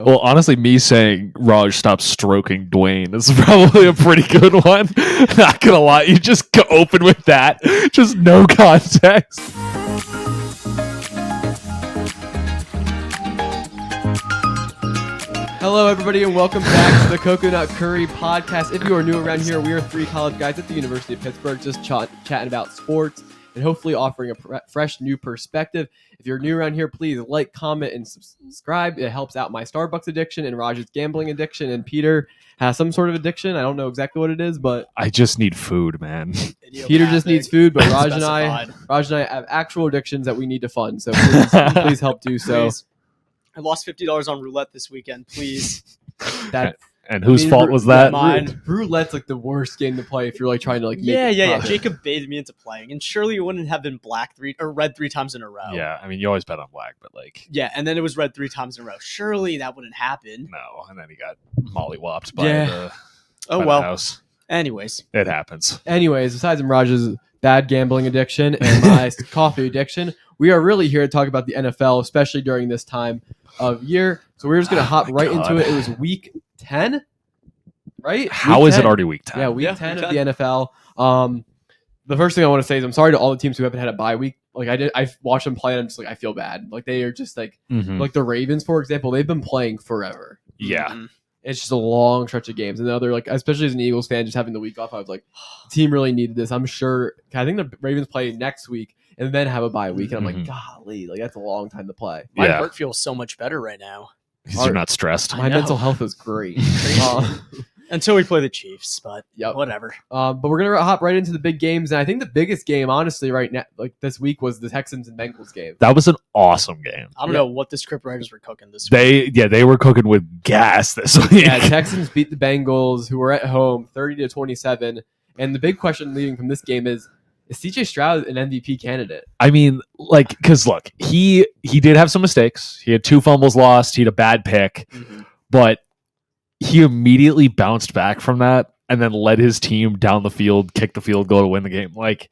Well, honestly, me saying Raj stop stroking Dwayne is probably a pretty good one. Not gonna lie, you just go open with that, just no context. Hello, everybody, and welcome back to the Coconut Curry Podcast. If you are new around here, we are three college guys at the University of Pittsburgh just chatting about sports and hopefully offering a fresh new perspective. If you're new around here, please like, comment, and subscribe. It helps out my Starbucks addiction and Raj's gambling addiction, and Peter has some sort of addiction. I don't know exactly what it is, but I just need food, man. Peter just needs food, but Raj and I have actual addictions that we need to fund, so please help do so. Please. I lost $50 on roulette this weekend, please. And whose fault was that? Mine. Roulette's like the worst game to play if you're like trying to like make Yeah. Jacob baited me into playing, and surely it wouldn't have been red three times in a row. Yeah, I mean, you always bet on black, but like... Yeah, and then it was red 3 times in a row. Surely that wouldn't happen. No, and then he got mollywopped by the house. Anyways. It happens. Anyways, besides Raj's bad gambling addiction and my coffee addiction, we are really here to talk about the NFL, especially during this time of year. So we're just going to hop right into it. It was week 10, right? How is it already week 10? Yeah, week 10 of the NFL. The first thing I want to say is I'm sorry to all the teams who haven't had a bye week. Like I watched them play and I'm just like, I feel bad. Like they are just like, like the Ravens, for example, they've been playing forever. Yeah. Mm-hmm. It's just a long stretch of games. And the other, like, especially as an Eagles fan, just having the week off, I was like, the team really needed this. I'm sure. I think the Ravens play next week and then have a bye week. And I'm like, golly, like that's a long time to play. My heart feels so much better right now. Because you're not stressed. My mental health is great. Until we play the Chiefs, but yep. Whatever. But we're going to hop right into the big games. And I think the biggest game, honestly, right now, like this week, was the Texans and Bengals game. That was an awesome game. I don't know what the script writers were cooking this week. They were cooking with gas this week. Yeah, Texans beat the Bengals, who were at home, 30-27. And the big question leading from this game is CJ Stroud an MVP candidate? I mean, like, because look, he did have some mistakes. He had 2 fumbles lost. He had a bad pick. But he immediately bounced back from that and then led his team down the field, kick the field goal to win the game. Like,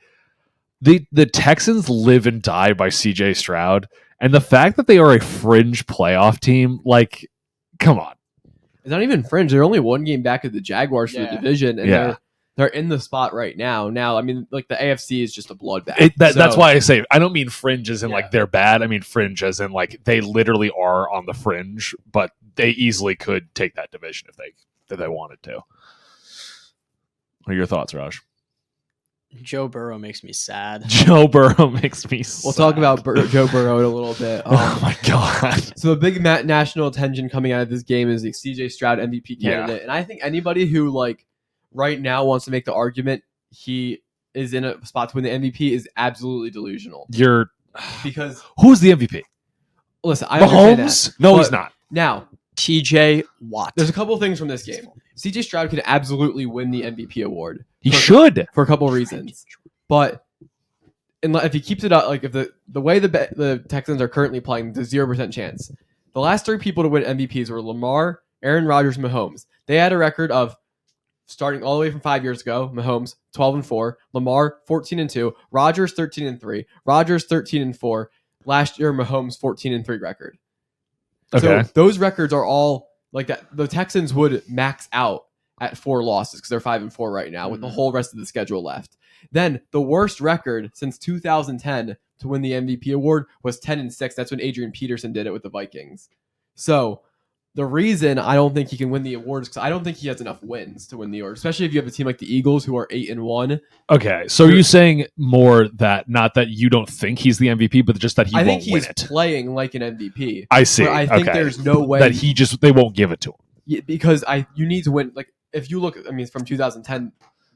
the Texans live and die by CJ Stroud. And the fact that they are a fringe playoff team, like, come on. It's not even fringe. They're only 1 game back of the Jaguars for the division. And they're in the spot right now. Now, I mean, like the AFC is just a bloodbath. That's why I say I don't mean fringe as in like they're bad. I mean fringe as in like they literally are on the fringe, but they easily could take that division if they wanted to. What are your thoughts, Raj? Joe Burrow makes me sad. Joe Burrow makes me sad. We'll talk about Joe Burrow in a little bit. Oh my God. So the big national attention coming out of this game is the CJ Stroud MVP candidate. And I think anybody who like right now wants to make the argument he is in a spot to win the MVP is absolutely delusional. Because who's the MVP? Listen, I understand that. No, he's not. Now, TJ Watt. There's a couple of things from this game. CJ Stroud could absolutely win the MVP award. He should for a couple of reasons. But if he keeps it up, like if the way the Texans are currently playing, there's 0% chance. The last 3 people to win MVPs were Lamar, Aaron Rodgers, Mahomes. They had a record of starting all the way from 5 years ago, Mahomes 12-4, Lamar 14-2, Rodgers 13-3, Rodgers 13-4. Last year, Mahomes 14-3 record. Okay. So those records are all like that. The Texans would max out at 4 losses because they're 5-4 right now with the whole rest of the schedule left. Then the worst record since 2010 to win the MVP award was 10-6. That's when Adrian Peterson did it with the Vikings. So the reason I don't think he can win the awards because I don't think he has enough wins to win the award, especially if you have a team like the Eagles who are 8-1. Okay, so are you saying more that not that you don't think he's the MVP, but just that he won't win it? I think he's playing like an MVP. I see. But I think there's no way that they won't give it to him. Yeah, because you need to win. Like if you look, I mean, from 2010,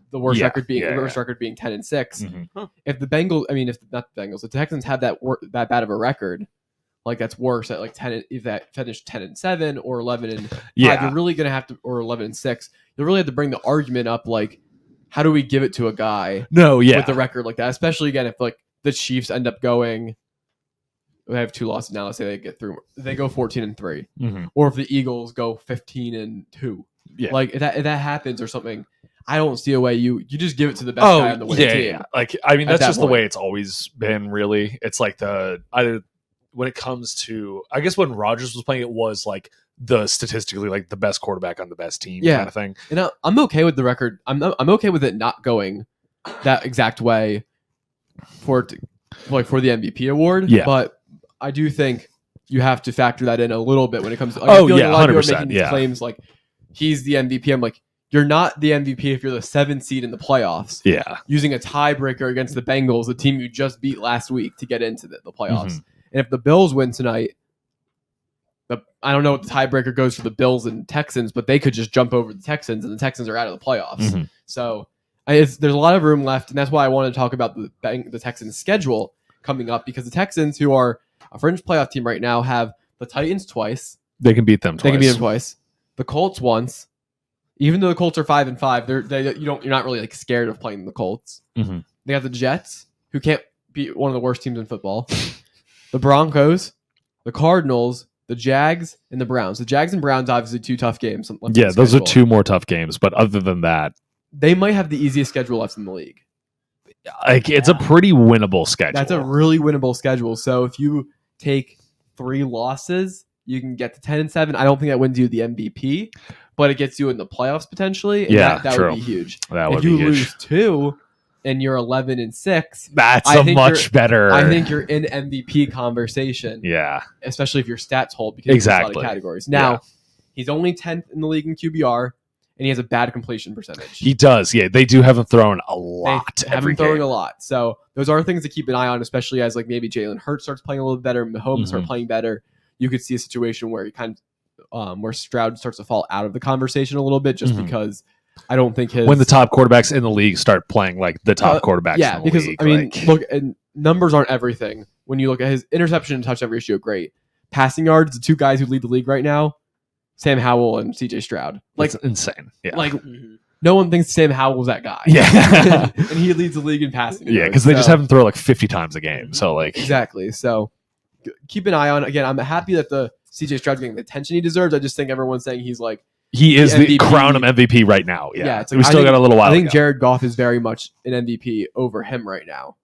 the worst record being 10-6. If the Bengals, not the Bengals, the Texans have that bad of a record. Like that's worse at like 10 if that finished 10-7 or 11-5. You're really gonna have to, or 11-6. You'll really have to bring the argument up like, how do we give it to a guy? With the record like that, especially again if like the Chiefs end up going, they have 2 losses now. Let's say they get through, they go 14-3, or if the Eagles go 15-2. Like if that happens or something, I don't see a way you just give it to the best guy on the winning team. Yeah. Like I mean, that's just the way it's always been. Really, it's like when it comes to, I guess when Rodgers was playing, it was like the statistically like the best quarterback on the best team Yeah. kind of thing. And I'm okay with the record. I'm okay with it not going that exact way for the MVP award. Yeah. But I do think you have to factor that in a little bit when it comes to. Like, Oh, I feel like yeah, a lot of people are 100%, making these yeah. claims like he's the MVP. I'm like, you're not the MVP if you're the 7th seed in the playoffs. Yeah. Using a tiebreaker against the Bengals, the team you just beat last week, to get into the playoffs. Mhm. And if the Bills win tonight, I don't know what the tiebreaker goes for the Bills and Texans, but they could just jump over the Texans, and the Texans are out of the playoffs. Mhm. So there's a lot of room left, and that's why I want to talk about the Texans' schedule coming up, because the Texans, who are a fringe playoff team right now, have the Titans twice. They can beat them twice. They can beat them twice. The Colts once. Even though the Colts are 5-5, you're not really like scared of playing the Colts. Mhm. They have the Jets, who can't beat one of the worst teams in football. The Broncos, the Cardinals, the Jags, and the Browns. The Jags and Browns, obviously, 2 tough games. left on Yeah, the those are schedule. 2 more tough games, but other than that, They might have the easiest schedule left in the league. like it's a pretty winnable schedule. That's a really winnable schedule. So if you take 3 losses, you can get to 10-7. I don't think that wins you the MVP, but it gets you in the playoffs potentially. And Yeah, that true. would be huge. That If would you be huge. lose 2 and you're 11-6, That's I a think much better. I think you're in MVP conversation. Yeah. Especially if your stats hold, because there's a lot Exactly. of categories. Now, Yeah. he's only 10th in the league in QBR, and he has a bad completion percentage. He does. Yeah, they do have him throwing a They lot. have every him throwing game. a lot. So those are things to keep an eye on, especially as like maybe Jalen Hurts starts playing a little better, Mahomes start playing better. You could see a situation where he where Stroud starts to fall out of the conversation a little bit, just because I don't think his When the top quarterbacks in the league start playing like the top quarterbacks. Yeah, in the because league, I mean, like- look, and numbers aren't everything. When you look at his interception and touchdown ratio, great. Passing yards, the 2 guys who lead the league right now, Sam Howell and CJ Stroud. Like, it's insane. Yeah. like no one thinks Sam Howell's that guy. Yeah. and he leads the league in passing. Yeah, yards, because they just so- have him throw like 50 times a game. So like Exactly. So keep an eye on. Again, I'm happy that the CJ Stroud's getting the attention he deserves. I just think everyone's saying he's like, he is the MVP. crown him MVP right now. Yeah. Yeah, it's like, we I still think- got a little while. I think to go. Jared Goff is very much an MVP over him right now.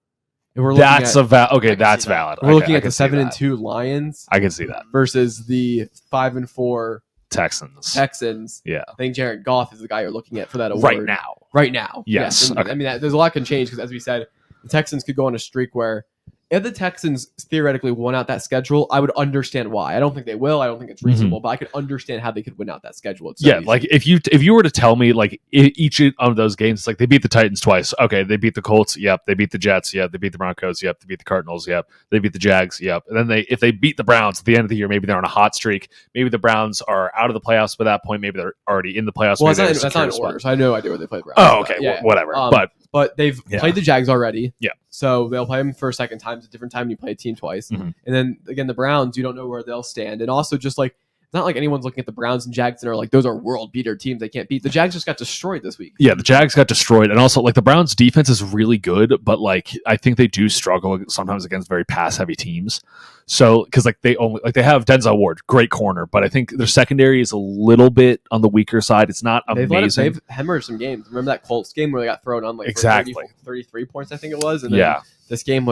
And we're That's looking at, okay. can That's see that. valid. we're looking I at can the see that. 7-2 Lions I can see that. versus the 5-4 Texans. Texans. Yeah. I think Jared Goff is the guy you're looking at for that award Right now. Right now, Yes, And, okay. I mean, there's a lot can change because, as we said, the Texans could go on a streak where, if the Texans theoretically won out that schedule, I would understand why. I don't think they will. I don't think it's reasonable, but I could understand how they could win out that schedule. It's so Yeah, easy. like if you were to tell me like each of those games, like they beat the Titans twice. Okay, they beat the Colts. Yep. They beat the Jets. Yep. They beat the Broncos. Yep. They beat the Cardinals. Yep. They beat the Jags. Yep. And then if they beat the Browns at the end of the year, maybe they're on a hot streak. Maybe the Browns are out of the playoffs by that point. Maybe they're already in the playoffs. well, Maybe that's not in they're order. So I have no idea where they play the Browns. Oh, but okay. yeah. Whatever. But they've Yeah. played the Jags already. Yeah. So they'll play them for a second time. It's a different time you play a team twice. Mhm. And then again, the Browns, you don't know where they'll stand. And also just like, it's not like anyone's looking at the Browns and Jags and are like, those are world beater teams they can't beat. The Jags just got destroyed this week. yeah, the Jags got destroyed, and also like the Browns' defense is really good, but like I think they do struggle sometimes against very pass-heavy teams. So because like they have Denzel Ward, great corner, but I think their secondary is a little bit on the weaker side. It's not amazing. They've hemorrhaged some games. Remember that Colts game where they got thrown on like for Exactly. 33 points, I think it was. And then Yeah. this game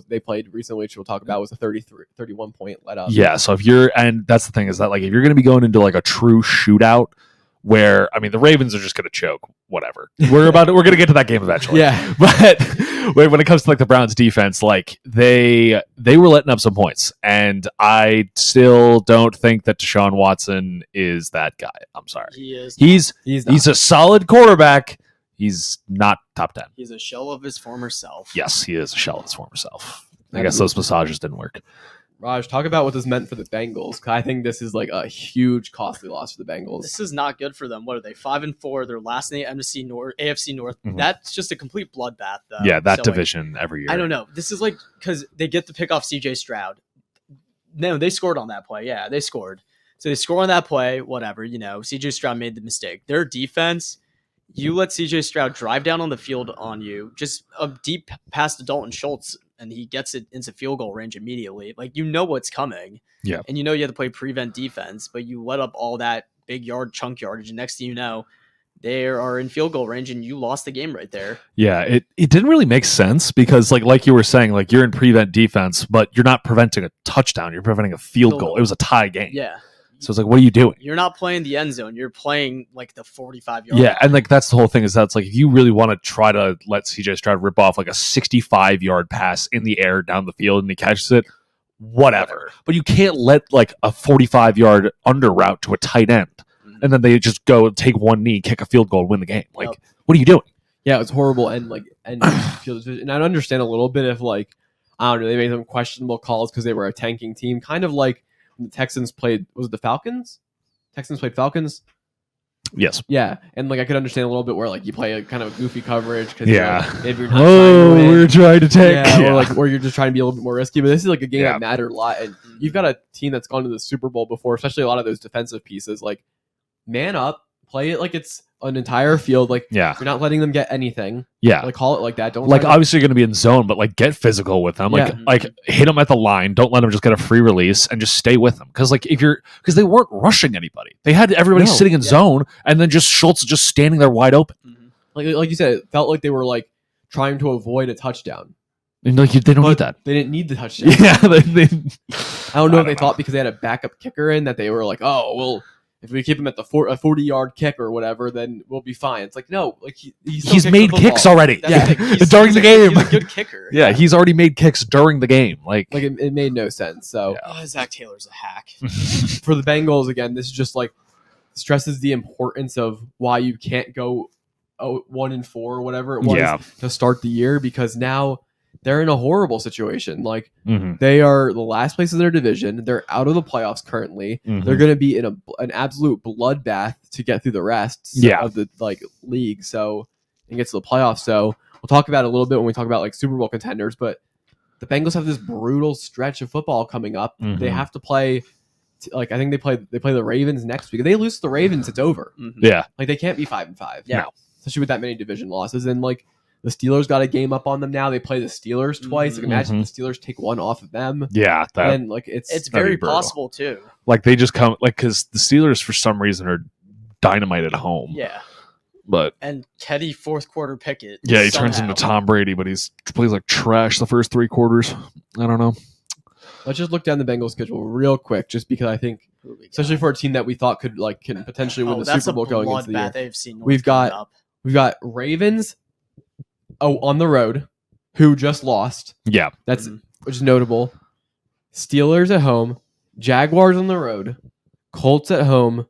they played recently, which we'll talk about, was a 31 point let up. Yeah, so and that's the thing is that like if you're going to be going into like a true shootout where I mean the Ravens are just going to choke, whatever. We're going to get to that game eventually. Yeah. But when it comes to like the Browns defense, like they were letting up some points, and I still don't think that Deshaun Watson is that guy. I'm sorry. He is. He's a solid quarterback. He's not top 10. He's a shell of his former self. Yes, he is a shell of his former self. I guess those massages didn't work. Raj, talk about what this meant for the Bengals. 'Cause I think this is like a huge costly loss for the Bengals. This is not good for them. What are they? 5-4. They're last in the AFC North. Mhm. That's just a complete bloodbath, though. Yeah, that So, like, division every year. I don't know. This is like because they get to pick off CJ Stroud. No, they scored on that play. Yeah, they scored. So they score on that play. Whatever. CJ Stroud made the mistake. Their defense. You let CJ Stroud drive down on the field on you, just a deep pass to Dalton Schultz, and he gets it into field goal range immediately. Like, what's coming. Yeah. And you have to play prevent defense, but you let up all that big chunk yardage, and next thing you know, they are in field goal range, and you lost the game right there. Yeah, it didn't really make sense because like you were saying, like you're in prevent defense, but you're not preventing a touchdown. You're preventing a field goal. It was a tie game. Yeah. So it's like, what are you doing? You're not playing the end zone. You're playing like the 45-yard Yeah, line. and like that's the whole thing is that's like if you really want to try to let CJ Stroud rip off like a 65-yard pass in the air down the field and he catches it, whatever. But you can't let like a 45-yard under route to a tight end and then they just go take one knee, kick a field goal, and win the game. Like, what are you doing? Yeah, it's horrible and field vision. And I understand a little bit if like I don't know, they made some questionable calls because they were a tanking team, kind of like when the Texans played. Was it the Falcons? Texans played Falcons. Yes. Yeah, and like I could understand a little bit where like you play a kind of a goofy coverage because maybe you're not we're trying to take, or like or you're just trying to be a little bit more risky. But this is like a game that mattered a lot, and you've got a team that's gone to the Super Bowl before, especially a lot of those defensive pieces. Like, man up, play it like it's an entire field. Like, you're not letting them get anything. Yeah, like call it like that. Don't like obviously you're going to be in zone, but like get physical with them. Like hit them at the line. Don't let them just get a free release and just stay with them. Because because they weren't rushing anybody. They had everybody sitting in zone, and then just Schultz just standing there wide open. Like you said, it felt like they were like trying to avoid a touchdown. And like they don't need that. They didn't need the touchdown. Yeah, I don't know if they thought because they had a backup kicker in that they were like, oh well. If we keep him at the 40-yard kick or whatever, then we'll be fine. It's like, no, like he's made kicks already. During the game. He's a good kicker. Yeah, he's already made kicks during the game. Like it made no sense. So Zach Taylor's a hack. For the Bengals, again, this is just like stresses the importance of why you can't go 1-4 or whatever it was to start the year, because now they're in a horrible situation. Like they are the last place in their division. They're out of the playoffs currently. They're going to be in an absolute bloodbath to get through the rest of the like league. So and get to the playoffs. So we'll talk about it a little bit when we talk about like Super Bowl contenders. But the Bengals have this brutal stretch of football coming up. They have to play. Like I think they play the Ravens next week. If they lose to the Ravens, it's over. Yeah, like they can't be 5-5. Yeah, no. Especially with that many division losses. And like. The Steelers got a game up on them now. They play the Steelers twice. Like imagine the Steelers take one off of them. Yeah, and like it's very possible too. Like they just come because the Steelers for some reason are dynamite at home. Yeah, and Teddy fourth quarter Pickett. Yeah, he turns into Tom Brady, but he plays like trash the first 3 quarters. I don't know. Let's just look down the Bengals schedule real quick, just because I think, especially for a team that we thought can potentially win the Super Bowl going into the year. AFC North we've got Ravens. On the road, who just lost. Yeah. That's which is notable. Steelers at home, Jaguars on the road, Colts at home,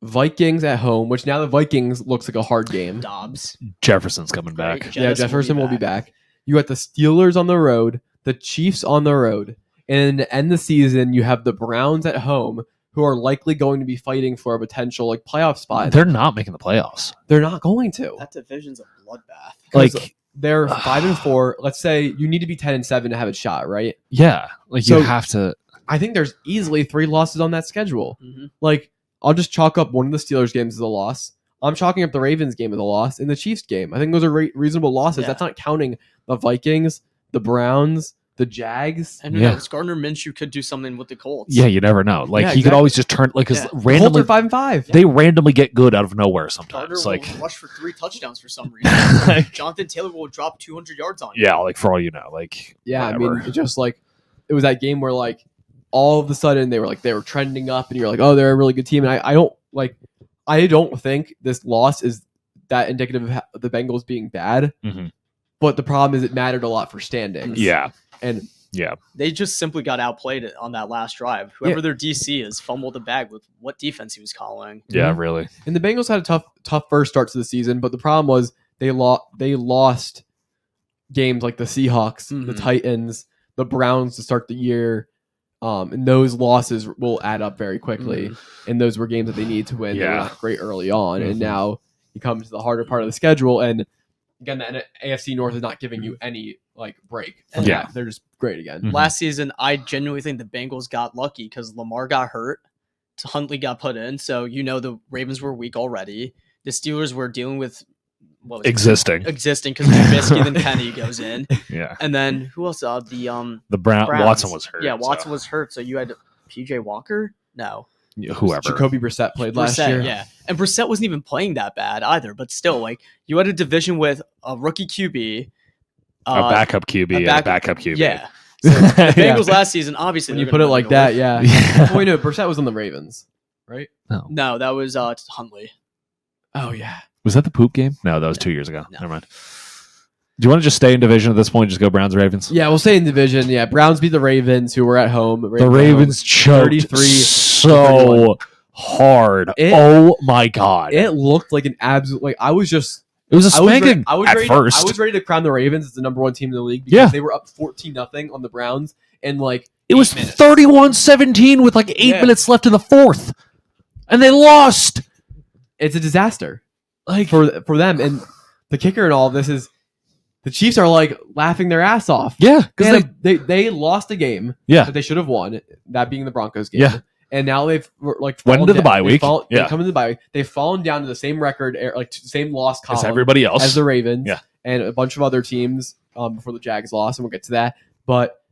Vikings at home, which now the Vikings looks like a hard game. Dobbs. Jefferson's coming back. Yeah, Jefferson will be back. You got the Steelers on the road, the Chiefs on the road, and to end the season, you have the Browns at home, who are likely going to be fighting for a potential like playoff spot. They're not making the playoffs. They're not going to. That division's a bloodbath. Like they're 5-4. Let's say you need to be 10-7 to have a shot, right? Yeah, like you have to. I think there's easily 3 losses on that schedule. Like I'll just chalk up one of the Steelers games as a loss. I'm chalking up the Ravens game as a loss and the Chiefs game. I think those are reasonable losses. That's not counting the Vikings, the Browns, the Jags. And who knows? Gardner Minshew could do something with the Colts. Yeah, you never know. Like he could always just turn because randomly Colts are 5-5. They randomly get good out of nowhere sometimes. Gardner Like will rush for 3 touchdowns for some reason. Jonathan Taylor will drop 200 yards on you. Yeah, like for all you know, like I mean, it just like it was that game where like all of a sudden they were trending up, and you're like, oh, they're a really good team. And I don't think this loss is that indicative of the Bengals being bad. But the problem is it mattered a lot for standings. Yeah. And they just simply got outplayed on that last drive. Whoever their DC is fumbled the bag with what defense he was calling. Yeah, really. And the Bengals had a tough first start to the season, but the problem was they lost games like the Seahawks, the Titans, the Browns to start the year. And those losses will add up very quickly. And those were games that they needed to win. They were not great early on. And now you come to the harder part of the schedule, and again, the AFC North is not giving you any like break. They're just great again. Last season, I genuinely think the Bengals got lucky because Lamar got hurt, Huntley got put in, so the Ravens were weak already. The Steelers were dealing with existing because Trubisky then Kenny goes in. Yeah, and then who else? The Browns. Watson was hurt. Yeah, Watson was hurt, so you had PJ Walker. No. Whoever. Jacoby Brissett played last year. Yeah. And Brissett wasn't even playing that bad either, but still, like, you had a division with a rookie QB, a backup QB, and a backup QB. Yeah. So the Bengals last season, obviously, when you put it like that, Well, Brissett was on the Ravens. right? No, that was Huntley. Oh yeah. Was that the poop game? No, that was 2 years ago. No. Never mind. Do you want to just stay in division at this point? Just go Browns, Ravens? Yeah, we'll say in division. Yeah, Browns beat the Ravens, who were at home. The Ravens choked 33 so hard. Oh my God. It looked like an absolute. Like it was a spanking at first. I was ready to crown the Ravens as the number 1 team in the league because they were up 14-0 on the Browns, and like it was 31-17 with like 8 minutes left in the fourth, and they lost. It's a disaster, like for them. And the kicker in all of this is the Chiefs are like laughing their ass off. Yeah, because they lost a game. Yeah, that they should have won. That being the Broncos game. Yeah. And now they've like went into the bye week. They come into the bye week. They've fallen down to the same record, like same loss column as everybody else, as the Ravens, and a bunch of other teams before the Jags lost, and we'll get to that. But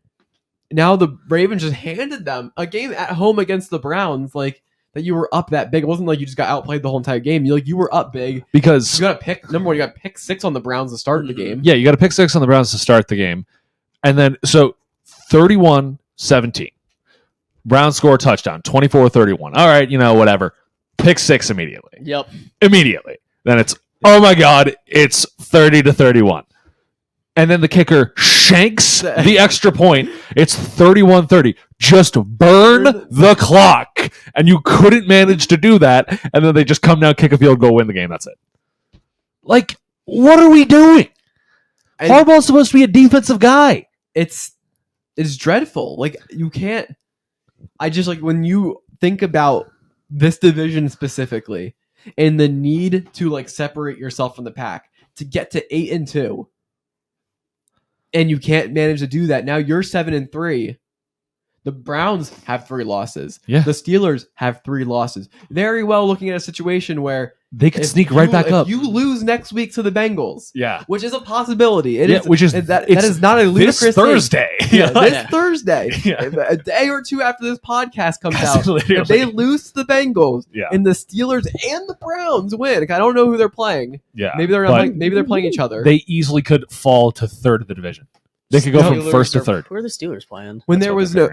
now the Ravens just handed them a game at home against the Browns, like that you were up that big. It wasn't like you just got outplayed the whole entire game. You were up big because you got to pick number one. You got to pick 6 on the Browns to start the game. Yeah, you got to pick 6 on the Browns to start the game, and then so 31-17. Browns score a touchdown, 24-31. All right, whatever. Pick 6 immediately. Yep. Immediately. Then it's, oh my God, it's 30-31. And then the kicker shanks the extra point. It's 31-30. Just burn the clock. And you couldn't manage to do that. And then they just come down, kick a field goal, win the game. That's it. Like, what are we doing? Harbaugh's supposed to be a defensive guy. It's dreadful. Like, you can't. I just like when you think about this division specifically and the need to like separate yourself from the pack to get to 8-2, and you can't manage to do that. Now you're 7-3. The Browns have 3 losses. Yeah. The Steelers have 3 losses. Very well looking at a situation where they could sneak right back up. If you lose next week to the Bengals, which is a possibility. That is not a ludicrous this Thursday. This Thursday, a day or two after this podcast comes out, if they lose to the Bengals, and the Steelers and the Browns win. I don't know who they're playing. Yeah, maybe they're not. Maybe they're playing each other. They easily could fall to 3rd of the division. They could go from 1st to 3rd. Who are the Steelers playing? When there was no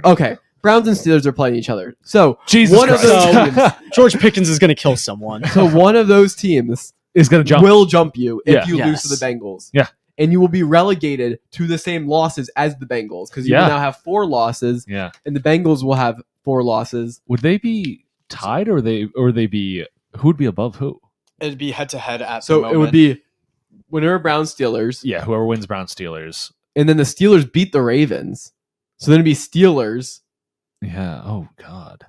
Browns and Steelers are playing each other. So Jesus one Christ. of those teams, George Pickens is going to kill someone. So one of those teams is going to jump. Will jump you if you lose to the Bengals. Yeah. And you will be relegated to the same losses as the Bengals because you will now have 4 losses. Yeah. And the Bengals will have 4 losses. Would they be tied or they be who would be above who? It'd be head to head at the So moment. it would be whenever Browns Steelers. Yeah, whoever wins Browns Steelers. And then the Steelers beat the Ravens. So then it'd be Steelers. Yeah. Oh God.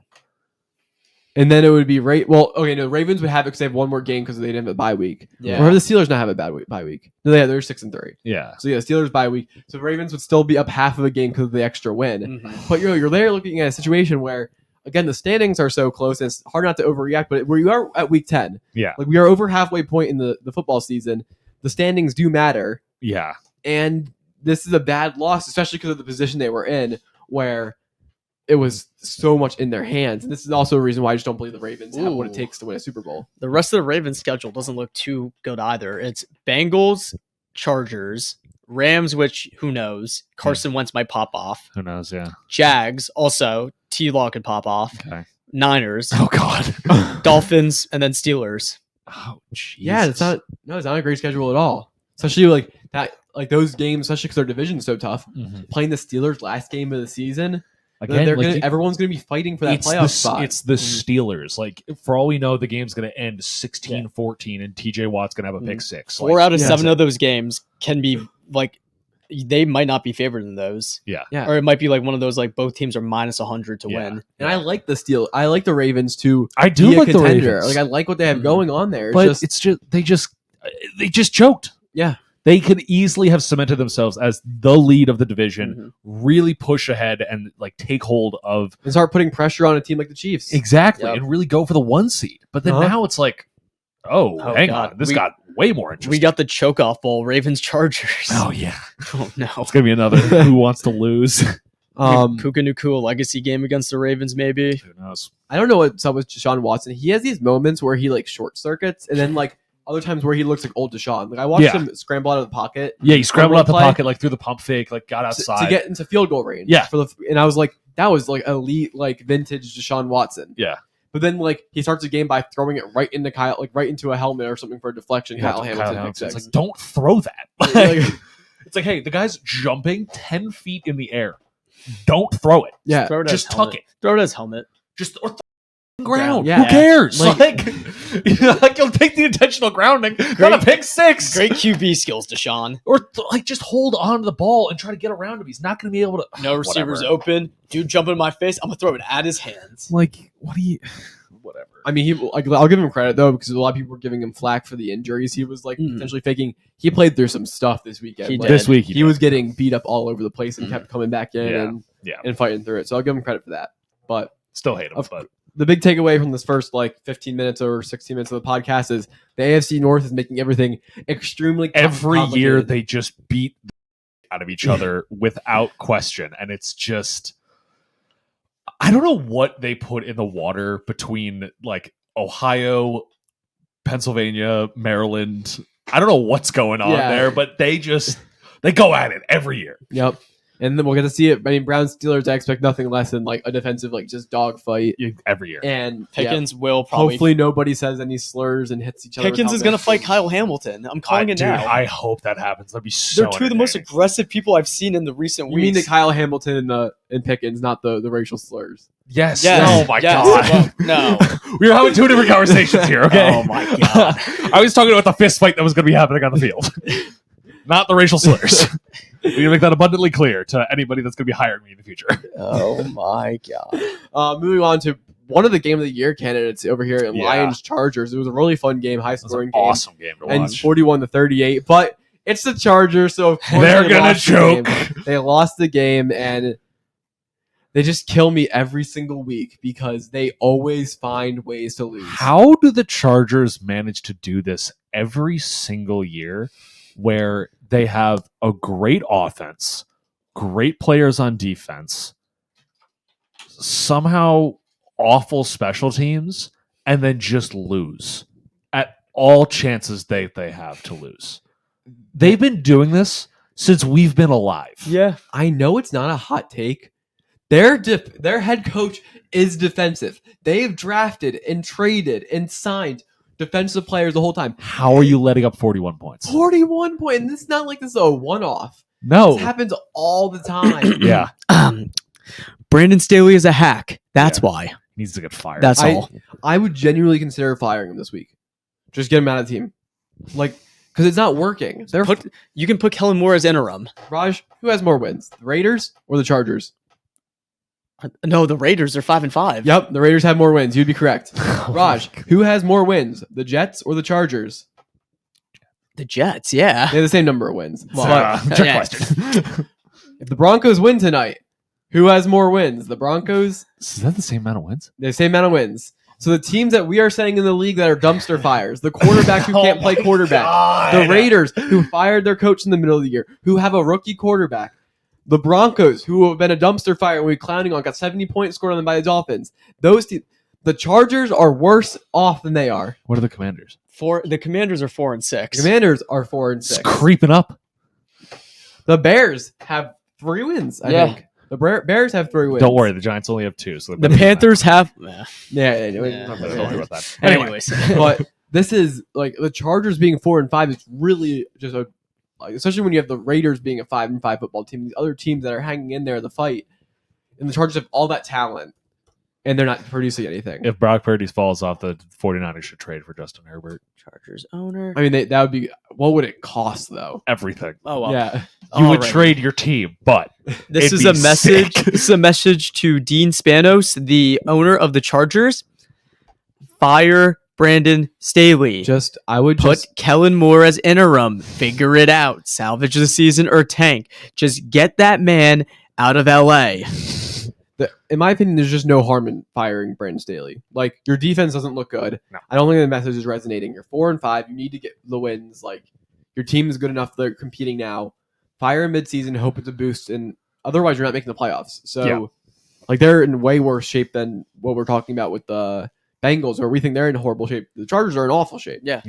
And then it would be the Ravens would have it because they have one more game because they didn't have a bye week. Yeah. Or the Steelers not have a bye week. No, they're 6-3. Yeah. So yeah, Steelers bye week. So the Ravens would still be up half of a game because of the extra win. Mm-hmm. But you're there looking at a situation where, again, the standings are so close, and it's hard not to overreact. But where you are at week 10, like we are over halfway point in the football season. The standings do matter. Yeah. And this is a bad loss, especially because of the position they were in, where it was so much in their hands. And this is also a reason why I just don't believe the Ravens have what it takes to win a Super Bowl. The rest of the Ravens schedule doesn't look too good either. It's Bengals, Chargers, Rams, which who knows? Carson Wentz might pop off. Who knows? Yeah. Jags, also T-Law could pop off. Okay. Niners. Oh God. Dolphins, and then Steelers. Oh Jesus. Yeah, it's not a great schedule at all. Especially like that, like those games, especially because their division's so tough. Mm-hmm. Playing the Steelers last game of the season. Again, everyone's going to be fighting for that playoff spot. It's the Steelers. Like, for all we know, the game's going to end 16-14, and TJ Watt's going to have a pick 6. 4 out of 7 of those games can be, like, they might not be favored in those. Yeah. Or it might be, like, one of those, like, both teams are minus 100 to win. And I like I like the Ravens, too. I do like the Ravens. Like, I like what they have going on there. They just choked. Yeah. They could easily have cemented themselves as the lead of the division, really push ahead and like take hold of and start putting pressure on a team like the Chiefs. Exactly. And really go for the 1 seed. But then now it's like, hang on. This got way more interesting. We got the choke-off bowl, Ravens Chargers. Oh yeah. Oh no. It's gonna be another who wants to lose. Puka Nacua legacy game against the Ravens, maybe. Who knows? I don't know what's up with Deshaun Watson. He has these moments where he like short circuits and then like other times where he looks like old Deshaun. Like I watched him scramble out of the pocket. Yeah, he scrambled out the pocket, like through the pump fake, like got outside to get into field goal range. Yeah, and I was like, that was like elite, like vintage Deshaun Watson. Yeah, But then like he starts the game by throwing it right into right into a helmet or something for a deflection. Kyle Hamilton. It's like, don't throw that. It's like, hey, the guy's jumping 10 feet in the air. Don't throw it. Yeah, Throw it just tuck it. Throw it as helmet. Just or the ground. Yeah. Who cares? Like- Like you'll take the intentional grounding. Not a pick six. Great QB skills, Deshaun. Or like just hold on to the ball and try to get around him. He's not going to be able to. No receivers Whatever. open. Dude jumping in my face. I'm gonna throw it at his hands. Like, what do you? Whatever. I mean, I'll give him credit though because a lot of people were giving him flack for the injuries. He was like potentially faking. He played through some stuff this weekend. He Like, did. This week he was getting beat up all over the place and kept coming back in Yeah. and fighting through it. So I'll give him credit for that. But Still hate him, Of- but the big takeaway from this first 15 minutes or 16 minutes of the podcast is the AFC North is making everything extremely every year complicated. they just beat the out of each other without question, and it's just I don't know what they put in the water between like Ohio, Pennsylvania, Maryland. I don't know what's going on there, but they go at it every year. Yep. And then we'll get to see it. I mean, Browns Steelers, I expect nothing less than like a defensive, just dog fight. Every year. And Pickens will probably. hopefully nobody says any slurs and hits each other. Pickens is gonna fight Kyle Hamilton. I'm calling it Dude, now. I hope that happens. That'd be so They're two of the most entertaining. aggressive people I've seen in the recent You weeks. mean the Kyle Hamilton and Pickens, not the racial slurs. Yes. Yes. Oh my Yes. god. Well, no. We're having two different conversations here, okay? Oh my god. I was talking about the fist fight that was going to be happening on the field, not the racial slurs. We need to make that abundantly clear to anybody that's going to be hiring me in the future. Oh my god. Moving on to one of the game of the year candidates over here in Yeah. Lions Chargers. It was a really fun game, high It was scoring an game. awesome game to And watch. 41-38, but it's the Chargers, so of course They're they gonna lost the choke. game. They lost the game, and they just kill me every single week because they always find ways to lose. How do the Chargers manage to do this every single year where they have a great offense, great players on defense, somehow awful special teams, and then just lose at all chances they have to lose? They've been doing this since we've been alive. Yeah. I know it's not a hot take. Their head coach is defensive. They've drafted and traded and signed defensive players the whole time. How are you letting up 41 points? 41 points. And it's not like this is a one-off. No. This happens all the time. Yeah. Brandon Staley is a hack. That's why. He needs to get fired. That's all. I would genuinely consider firing him this week. Just get him out of the team. Because it's not working. You can put Kellen Moore as interim. Raj, who has more wins? The Raiders or the Chargers? No, the Raiders are 5-5. Yep, the Raiders have more wins. You'd be correct. Oh Raj, who has more wins? The Jets or the Chargers? The Jets, yeah. They have the same number of wins. Trick yeah. question. If the Broncos win tonight, who has more wins? The Broncos? Is that the same amount of wins? They have the same amount of wins. So the teams that we are saying in the league that are dumpster fires, the quarterback who can't play quarterback, the Raiders who fired their coach in the middle of the year, who have a rookie quarterback, the Broncos who have been a dumpster fire and we're clowning on, got 70 points scored on them by the Dolphins. Those teams, the Chargers are worse off than they are. What are the Commanders? The Commanders are 4-6. Commanders are 4-6. It's creeping up. The Bears have 3 wins, I Yeah. think. The Bears have 3 wins. Don't worry, the Giants only have 2. So The Panthers have. Yeah, Don't worry about that. Anyways. But this is the Chargers being 4-5 is really just especially when you have the Raiders being a 5-5 football team, these other teams that are hanging in there in the fight, and the Chargers have all that talent, and they're not producing anything. If Brock Purdy falls off, the 49ers should trade for Justin Herbert. Chargers owner. I mean, that would be what would it cost though? Everything. Oh, well. Yeah, You would Alrighty. trade your team, but This It'd is a be message. sick. This is a message to Dean Spanos, the owner of the Chargers. Fire Brandon Staley. I would Put Kellen Moore as interim. Figure it out. Salvage the season or tank. Just get that man out of LA. in my opinion, there's just no harm in firing Brandon Staley. Like, your defense doesn't look good. No. I don't think the message is resonating. You're 4-5. You need to get the wins. Like, your team is good enough. They're competing now. Fire in midseason. Hope it's a boost. And otherwise, you're not making the playoffs. So, they're in way worse shape than what we're talking about with the Bengals, or we think they're in horrible shape. The Chargers are in awful shape. Yeah.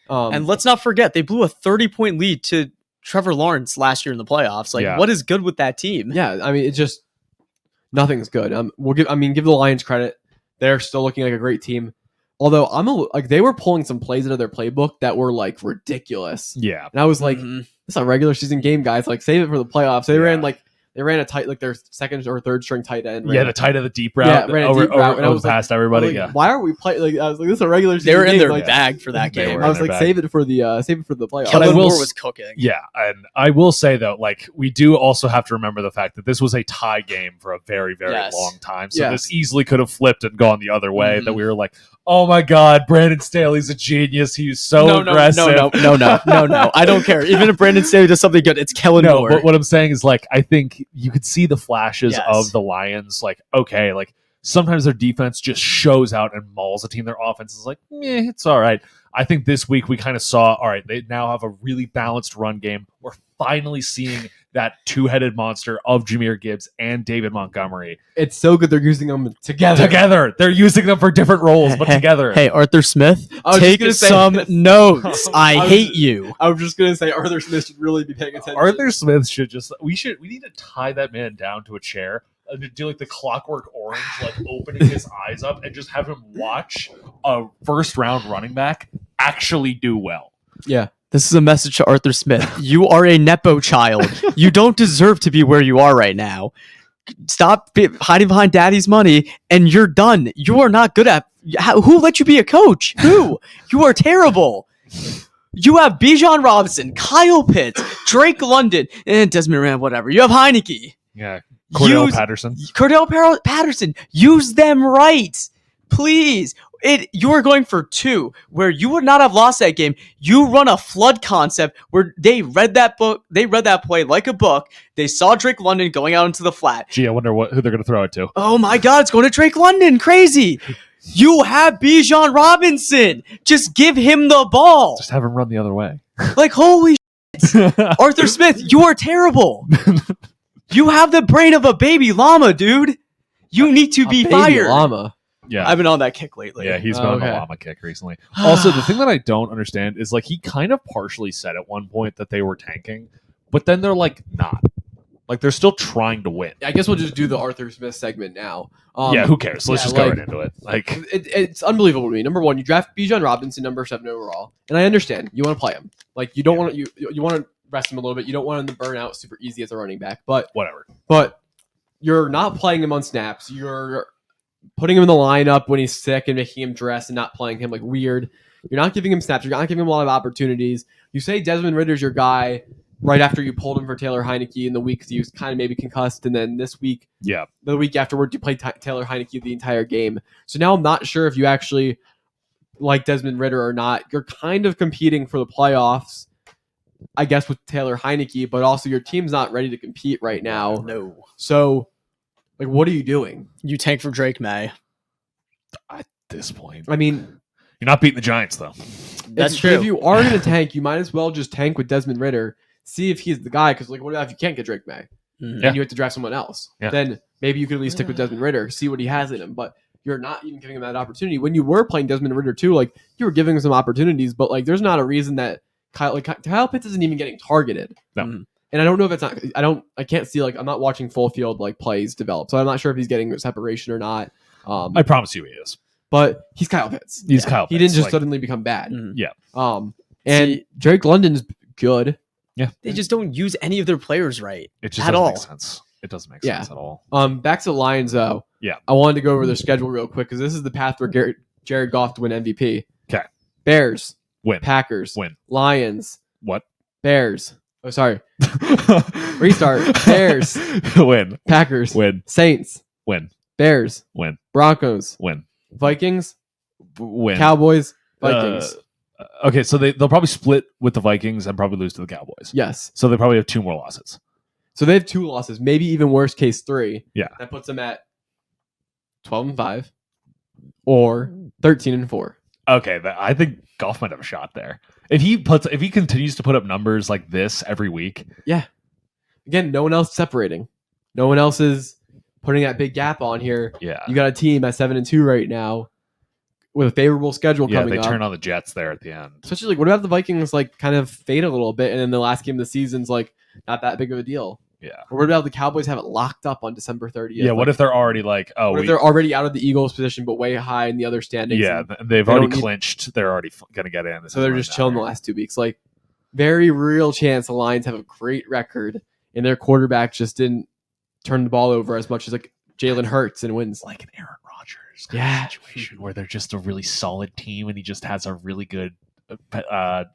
And And let's not forget, they blew a 30-point lead to Trevor Lawrence last year in the playoffs. Like, what is good with that team? yeah, I mean, it's just nothing's good. Give the Lions credit. they're still looking like a great team. Although they were pulling some plays out of their playbook that were like ridiculous. Yeah. And I was like, this is a regular season game, guys. Like, save it for the playoffs. They ran a tight, like their second or third string tight end. The tight end, the deep route. Ran a deep route. And I was past everybody. Why are we playing? Like, I was like, this is a regular season They were in game. their bag for that game. I was like, save it for the playoffs. Kellen Moore was cooking. Yeah, and I will say though, like we do also have to remember the fact that this was a tie game for a very, very long time. So this easily could have flipped and gone the other way. That we were like, oh my God, Brandon Staley's a genius. He's so aggressive. No. I don't care. Even if Brandon Staley does something good, it's Kellen Moore. But what I'm saying is, like, I think you could see the flashes of the Lions. Like, okay, like sometimes their defense just shows out and mauls a team. Their offense is like, it's all right. I think this week we kind of saw, all right, they now have a really balanced run game. We're finally seeing that two-headed monster of Jahmyr Gibbs and David Montgomery. It's so good they're using them together. They're using them for different roles, but together. Hey, Arthur Smith, take some notes. I hate you. I was just going to say Arthur Smith should really be paying attention. Arthur Smith should we need to tie that man down to a chair and do like the Clockwork Orange, like opening his eyes up and just have him watch a first-round running back actually do well. Yeah. This is a message to Arthur Smith. You are a Nepo child. You don't deserve to be where you are right now. Stop hiding behind daddy's money, and you're done. You are not good at... Who let you be a coach? Who? You are terrible. You have Bijan Robinson, Kyle Pitts, Drake London, and Desmond Rand, whatever. You have Heineke. Yeah. Cordell Patterson. Use them right. Please. You are going for 2 where you would not have lost that game. You run a flood concept where they read that play like a book. They saw Drake London going out into the flat. Gee, I wonder who they're going to throw it to. Oh my God, it's going to Drake London. Crazy. You have Bijan Robinson. Just give him the ball. Just have him run the other way. Like, holy shit. Arthur Smith, you are terrible. You have the brain of a baby llama, dude. You need to be fired. Llama. Yeah, I've been on that kick lately. Yeah, he's been on the llama kick recently. Also, the thing that I don't understand is like he kind of partially said at one point that they were tanking, but then they're like not. Like they're still trying to win. I guess we'll just do the Arthur Smith segment now. Who cares? Let's just go right into it. Like it's unbelievable to me. Number one, you draft Bijan Robinson, number 7 overall, and I understand you want to play him. Like you don't want to you want to rest him a little bit. You don't want him to burn out super easy as a running back, but whatever. But you're not playing him on snaps. You're putting him in the lineup when he's sick and making him dress and not playing him like weird. You're not giving him snaps. You're not giving him a lot of opportunities. You say Desmond Ridder's your guy right after you pulled him for Taylor Heineke in the week because he was kind of maybe concussed. And then this week, the week afterwards, you played Taylor Heineke the entire game. So now I'm not sure if you actually like Desmond Ridder or not. You're kind of competing for the playoffs, I guess, with Taylor Heineke, but also your team's not ready to compete right now. No. So, like, what are you doing? You tank for Drake May. At this point. I mean, you're not beating the Giants, though. That's true. If you are going to tank, you might as well just tank with Desmond Ridder. See if he's the guy, because, like, what if you can't get Drake May? Mm-hmm. And you have to draft someone else? Yeah. Then maybe you could at least stick with Desmond Ridder, see what he has in him. But you're not even giving him that opportunity. When you were playing Desmond Ridder, too, like, you were giving him some opportunities, but, like, there's not a reason that Kyle Pitts isn't even getting targeted. No. Mm-hmm. And I don't know if it's not. I can't see, like, I'm not watching full field like plays develop, so I'm not sure if he's getting separation or not. I promise you he is. But he's Kyle Pitts. He's Kyle Pitts. He didn't just suddenly become bad. Mm-hmm. Yeah. And Drake London's good. Yeah. They just don't use any of their players right. It just at doesn't all. make sense. It doesn't make sense at all. Back to the Lions though. Yeah. I wanted to go over their schedule real quick because this is the path for Jared Goff to win MVP. Okay. Bears. Win. Packers. Win. Lions. What? Bears. Oh, sorry. Restart. Bears. Win. Packers. Win. Saints. Win. Bears. Win. Broncos. Win. Vikings. Win. Cowboys. Vikings. Okay, so they'll probably split with the Vikings and probably lose to the Cowboys. Yes. So they probably have 2 more losses. So they have 2 losses, maybe even worst case 3. Yeah. That puts them at 12-5 or 13-4. Okay, I think Goff might have a shot there. If he continues to put up numbers like this every week. Yeah. Again, no one else is separating. No one else is putting that big gap on here. Yeah. You got a team at 7-2 right now with a favorable schedule coming up. Yeah, they turn on the Jets there at the end. Especially, like, what about the Vikings, like, kind of fade a little bit, and then the last game of the season's, like, not that big of a deal? Yeah. Or what about the Cowboys have it locked up on December 30th? Yeah. What if they're already like, what if they're already out of the Eagles' position, but way high in the other standings? yeah, they've already clinched. They're already going to get in. So they're just chilling the last 2 weeks. Like, very real chance the Lions have a great record, and their quarterback just didn't turn the ball over as much as like Jalen Hurts and wins. Like an Aaron Rodgers kind of situation where they're just a really solid team, and he just has a really good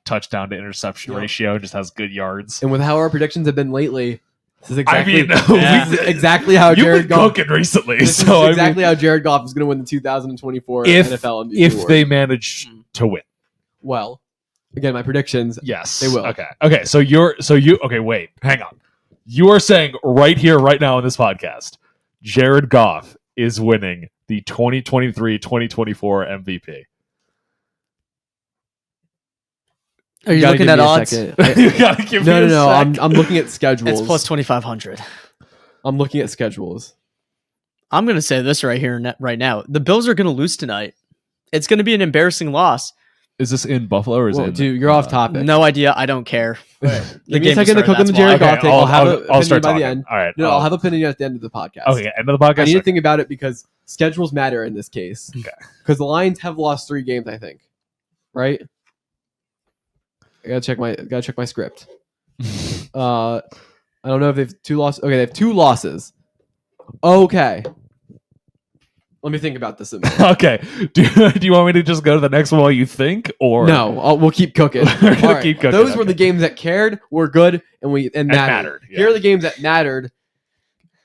touchdown to interception ratio, and just has good yards. And with how our predictions have been lately, this is exactly, this is exactly how Jared Goff cooking recently. This is exactly how Jared Goff is going to win the 2024 NFL MVP if award. they manage to win. Well, again, my predictions. Yes, they will. Okay. So okay. Wait, hang on. You are saying right here, right now in this podcast, Jared Goff is winning the 2023-2024 MVP. Are you looking at odds? You gotta give me a No. sec. I'm looking at schedules. It's plus 2,500. I'm looking at schedules. I'm going to say this right here, right now. The Bills are going to lose tonight. It's going to be an embarrassing loss. Is this in Buffalo or is it? Dude, you're off topic. No idea. I don't care. Give me a second to cook on the Jared Goff take. I'll have an opinion by the end. All right. No, I'll have an opinion at the end of the podcast. Okay, end of the podcast. I need to think about it because schedules matter in this case. Okay. Because the Lions have lost 3 games, I think. Right? I gotta check my script. I don't know if they have 2 losses. Okay, they have 2 losses. Okay. Let me think about this a minute. Okay. Do you want me to just go to the next one while you think, or no? We'll keep cooking. We're gonna keep cooking. Those were the games that cared, were good, and mattered. Yeah. Here are the games that mattered.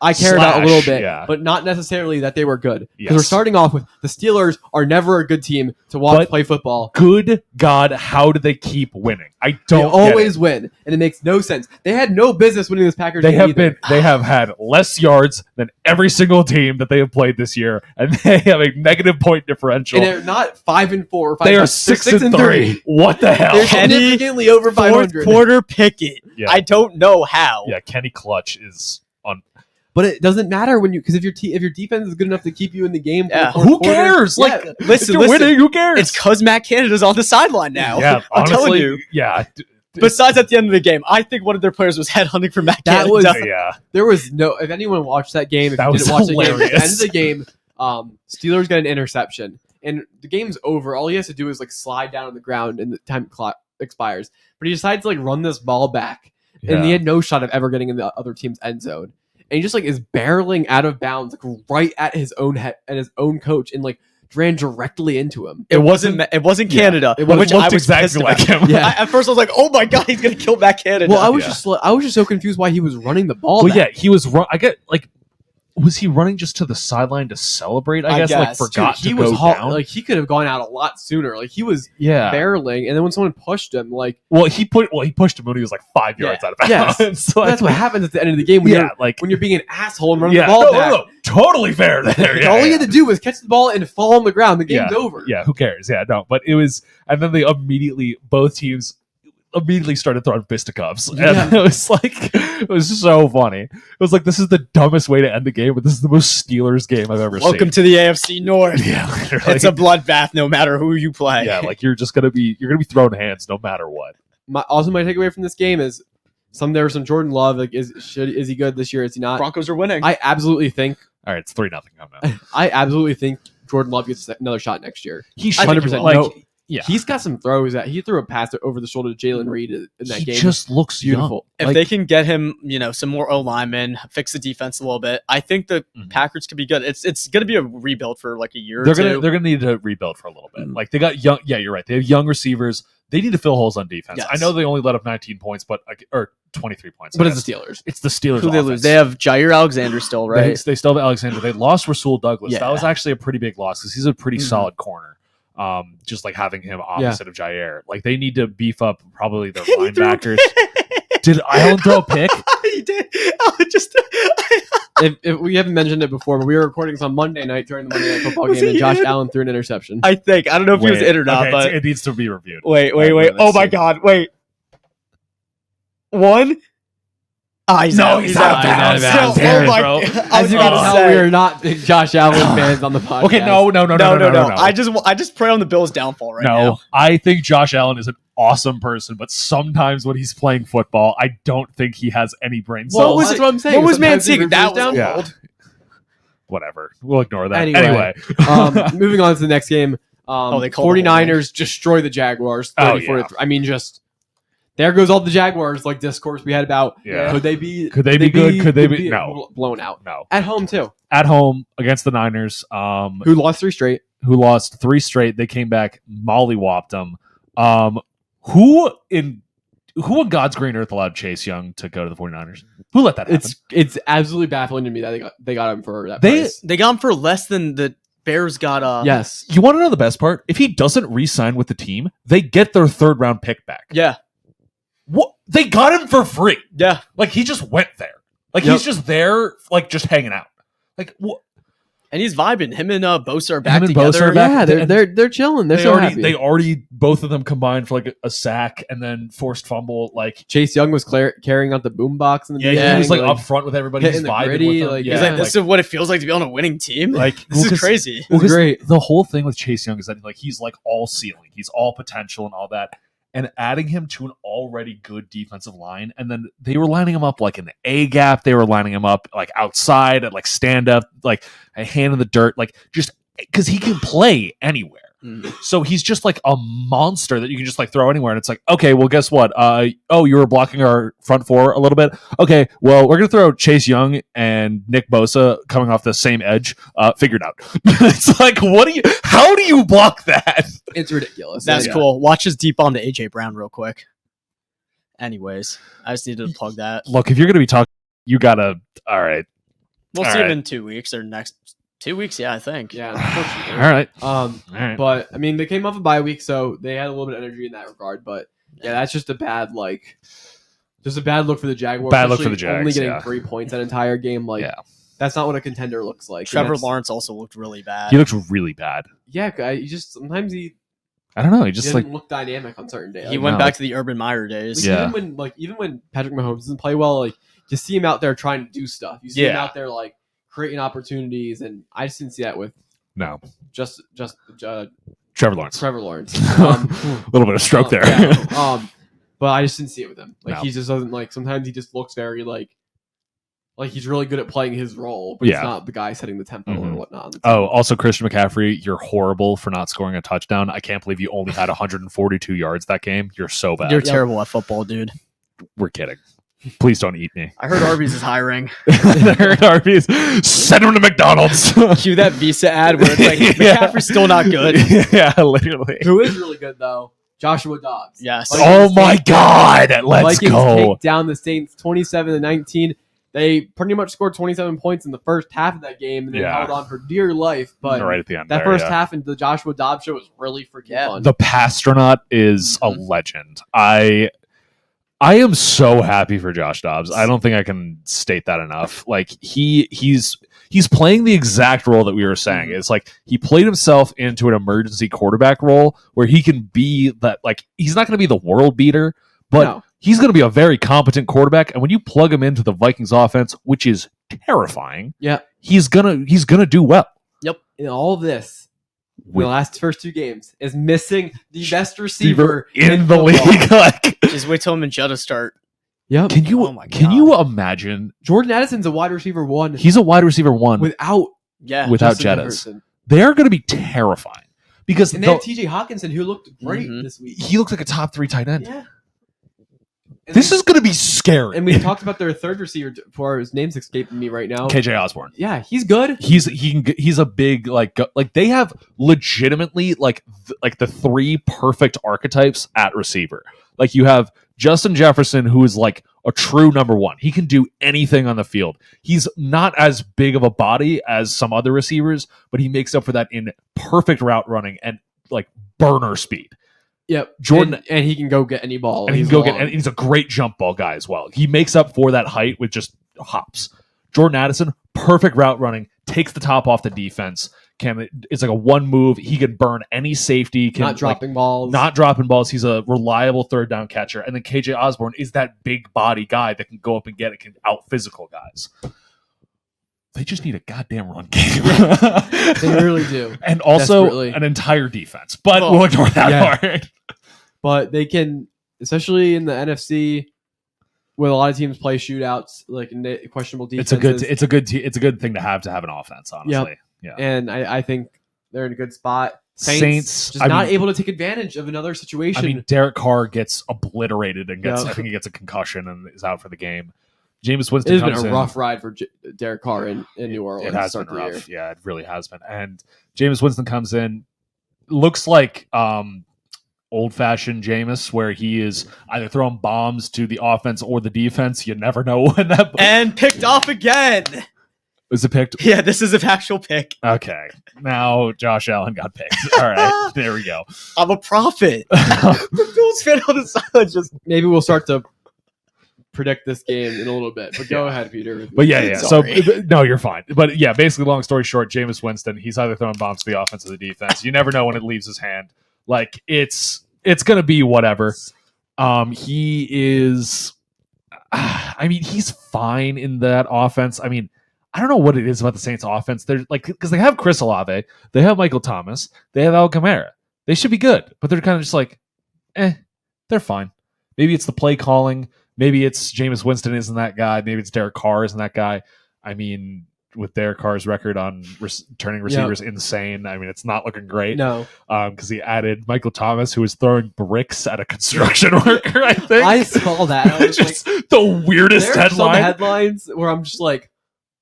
I care about a little bit, yeah. but not necessarily that they were good. Because Yes. we're starting off with the Steelers are never a good team to watch play football. Good God, how do they keep winning? I They don't always get it. win, and it makes no sense. They had no business winning this Packers They game have either. they have had less yards than every single team that they have played this year, and they have a negative point differential. And they're not 5-4 or 5. They are 6-3. What the hell? They're Kenny, significantly over 500. Fourth quarter Pickett. Yeah. I don't know how. Yeah, Kenny Clutch is on. But it doesn't matter when because if your defense is good enough to keep you in the game, for Yeah. the fourth Who quarter, cares? yeah. Like, Listen, if you're winning, who cares? It's because Matt Canada's on the sideline now. Yeah, I'm honestly, telling you. Yeah. Besides, at the end of the game, I think one of their players was headhunting for Matt That Canada. was- Yeah. There was no. If anyone watched that game, if That you was didn't watch the game, at the end hilarious. of the game, Steelers got an interception, and the game's over. All he has to do is like slide down on the ground, and the time clock expires. But he decides to like run this ball back, and he had no shot of ever getting in the other team's end zone. And he just like is barreling out of bounds, like right at his own head and his own coach, and like ran directly into him. It wasn't Canada. It which I looked was exactly pissed like about. him. Yeah. At first, I was like, "Oh my god, he's gonna kill Matt Canada." Well, I was Yeah. just so confused why he was running the ball. Well, back. yeah, he was run. I get like, was he running just to the sideline to celebrate? I guess like guess. forgot Dude, he to was go down. like he could have gone out a lot sooner. Like he was yeah. barreling, and then when someone pushed him, like Well, he pushed him when he was like 5 yards out of Yes. bounds. So that's what happens at the end of the game when Yeah, you're being an asshole and running yeah, the ball back. no, totally fair there. Yeah, All he yeah. had to do was catch the ball and fall on the ground. The game's over. Yeah, who cares? Yeah, no, but it was, and then they both teams immediately started throwing fisticuffs, and Yeah. it was like, it was so funny. It was like, this is the dumbest way to end the game, but this is the most Steelers game I've ever Welcome seen. to the AFC North. Yeah, literally. It's a bloodbath, no matter who you play. Yeah, like you're gonna be throwing hands no matter what. My takeaway from this game is there was some Jordan Love. Like, is he good this year? Is he not? Broncos are winning. I absolutely think All right, it's 3-0 coming up. Jordan Love gets another shot next year. He should. 100%. like, No. yeah. He's got some throws that he threw a pass over the shoulder to Jalen Reed in that He game. just looks beautiful. If Like- they can get him, some more O linemen, fix the defense a little bit, I think the Mhm. Packers could be good. It's going to be a rebuild for like a year They're or two. gonna need to rebuild for a little bit. Mm. Like they got young. Yeah, you're right. They have young receivers. They need to fill holes on defense. Yes. I know they only let up 19 points, or 23 points. But I it's guess. the Steelers. It's the Steelers. Who they offense. lose? They have Jair Alexander still, right? They still have Alexander. They lost Rasul Douglas. Yeah. That was actually a pretty big loss because he's a pretty Mhm. solid corner. Just like having him opposite of Jair. Like they need to beef up probably their linebackers. Did Allen throw a pick? He did. Oh, just if we haven't mentioned it before, but we were recording this on Monday night during the Monday Night Football Was game, and he Josh in? Allen threw an interception. I don't know if he was in or not, okay, but it needs to be reviewed. wait. Let's Oh my see. God, wait. One. He's No, out. he's out of bounds. Still, How dare oh my you, bro. God. I As was you about can to tell, say. we are not big Josh Allen fans on the podcast. Okay, no. No. I just pray on the Bills' downfall right No, now. I think Josh Allen is an awesome person, but sometimes when he's playing football, I don't think he has any brain Well, cells. that's what I'm saying. What was Sometimes he Mancini? That was down. Yeah. old. Whatever. We'll ignore that. Anyway. Anyway. Moving on to the next game. They called the 49ers destroy the Jaguars. 34 I mean, just there goes all the Jaguars like discourse we had about. Yeah. Could they be Could they be good? Could they be no blown out no at home too? at home against the Niners? Who lost 3 straight? Who lost 3 straight? They came back, mollywopped them. Who in God's green earth allowed Chase Young to go to the 49ers? Who let that happen? It's absolutely baffling to me that they got him for that They- price. They got him for less than the Bears got. Yes. You want to know the best part? If he doesn't re-sign with the team, they get their 3rd round pick back. Yeah. What? They got him for free. Yeah. Like he just went there. Like Yep. he's just there, like just hanging out. Like what? And he's vibing. Him and Bosa are back and together. Bosa are back. Yeah, they're chilling. They're so happy. They already both of them combined for like a sack and then forced fumble. Like Chase Young was carrying out the boombox in the he beginning. was like up front with everybody. He's hitting the vibing gritty, with them. like, yeah, He's like, this is what it feels like to be on a winning team. like This well, is 'cause- crazy. It was 'cause great. The whole thing with Chase Young is that like he's like all ceiling. He's all potential and all that. And adding him to an already good defensive line, and then they were lining him up like in the A gap. They were lining him up like outside at like stand up, like a hand in the dirt, like just because he can play anywhere. So he's just like a monster that you can just like throw anywhere. And it's like, okay, well, guess what? You were blocking our front 4 a little bit. Okay, well, we're gonna throw Chase Young and Nick Bosa coming off the same edge. Figured out. It's like, how do you block that? It's ridiculous. That's Yeah. cool. Watch his deep bomb to AJ Brown real quick. Anyways, I just needed to plug that. Look, if you're gonna be talking, you gotta. All right, We'll All see right. him in 2 weeks or next 2 weeks. Yeah, I think. Yeah. all Unfortunately. right, All right. But I mean, they came off a bye week, so they had a little bit of energy in that regard. But yeah, that's just a bad look for the Jaguars. Bad look for especially the Jags, Only getting yeah. 3 points that entire game. Like Yeah. that's not what a contender looks like. And Trevor that's- Lawrence also looked really bad. He looks really bad. Yeah, he just sometimes he I don't know. He just just like doesn't look dynamic on certain days. He Like, went no. back to the Urban Meyer days. Yeah. even when Patrick Mahomes doesn't play well, like you see him out there trying to do stuff. You see him Yeah. out there like creating opportunities, and I just didn't see that with no. just Trevor Lawrence. Trevor Lawrence. A little bit of stroke there. Yeah. But I just didn't see it with him. Like No. he just doesn't like. Sometimes he just looks very like he's really good at playing his role, but Yeah. he's not the guy setting the tempo or Mhm. whatnot. on the team. Oh, also Christian McCaffrey, you're horrible for not scoring a touchdown. I can't believe you only had 142 yards that game. You're so bad. You're terrible at football, dude. We're kidding. Please don't eat me. I heard Arby's is hiring. Arby's, send him to McDonald's. Cue that Visa ad where it's like Yeah. McCaffrey's still not good. Yeah, literally. Who is really good though? Joshua Dobbs. Yes. Oh my God! Let's Vikings go. take down the Saints 27-19. They pretty much scored 27 points in the first half of that game, and they Yeah. held on for dear life. But Right at the end. that there, first yeah. half into the Joshua Dobbs show was really freaking fun. The Pastronaut is a legend. I am so happy for Josh Dobbs. I don't think I can state that enough. Like he's playing the exact role that we were saying. It's like he played himself into an emergency quarterback role where he can be that. Like he's not going to be the world beater, but No. he's going to be a very competent quarterback. And when you plug him into the Vikings offense, which is terrifying, Yeah. he's gonna do well. In all of this, With the last 2 games, is missing the best receiver in the football. league. Like, Just wait till him and Jetta start. Yep. can you Oh my can God. you imagine? Jordan Addison's a wide receiver 1 He's a wide receiver 1 without Yeah. without Justin Jettas. Jefferson. They're going to be terrifying because And they have TJ Hawkinson, who looked great Mhm. this week. he looks like a top 3 tight end. Yeah. And This they- is going to be scary. And we talked about their third receiver before. His name's escaping me right now. KJ Osborne. Yeah, he's good. He's a big like they have legitimately like the 3 perfect archetypes at receiver. Like you have Justin Jefferson, who is like a true number 1. He can do anything on the field. He's not as big of a body as some other receivers, but he makes up for that in perfect route running and like burner speed. Yep, Jordan- and he can go get any ball. And he can go get, and he's a great jump ball guy as well. He makes up for that height with just hops. Jordan Addison, perfect route running, takes the top off the defense. It's like a 1 move. He can burn any safety. not dropping balls. Not dropping balls. He's a reliable 3rd down catcher. And then KJ Osborne is that big body guy that can go up and get it, can out physical guys. They just need a goddamn run game. They really do. And also Desperately. an entire defense. But Well, we'll ignore that yeah. part. but they can, especially in the NFC, where a lot of teams play shootouts, like questionable defenses. It's a good thing to have an offense, honestly. Yeah. And I think they're in a good spot. Saints just not able to take advantage of another situation. I mean, Derek Carr gets obliterated and I think he gets a concussion and is out for the game. Jameis Winston. It has been a rough ride for Derek Carr in New Orleans. It has been rough. Yeah, it really has been. And Jameis Winston comes in, looks like old-fashioned Jameis, where he is either throwing bombs to the offense or the defense. You never know when that. And picked off again. Was it picked? Yeah, this is a factual pick. Okay. Now Josh Allen got picked. All right. There we go. I'm a prophet. The Bills fan on the side just... Maybe we'll start to predict this game in a little bit. But go ahead, Peter. But yeah. Sorry. So, no, you're fine. But yeah, basically, long story short, Jameis Winston, he's either throwing bombs to the offense or the defense. You never know when it leaves his hand. Like, it's going to be whatever. He is... I mean, he's fine in that offense. I mean, I don't know what it is about the Saints offense. They're like, because they have Chris Olave, they have Michael Thomas, they have Al Kamara. They should be good, but they're kind of just like, they're fine. Maybe it's the play calling. Maybe it's Jameis Winston isn't that guy. Maybe it's Derek Carr isn't that guy. I mean, with Derek Carr's record on turning receivers insane, I mean, it's not looking great. No. Because he added Michael Thomas, who was throwing bricks at a construction worker, I think. I saw that. I was just like, the weirdest headline. Some headlines where I'm just like,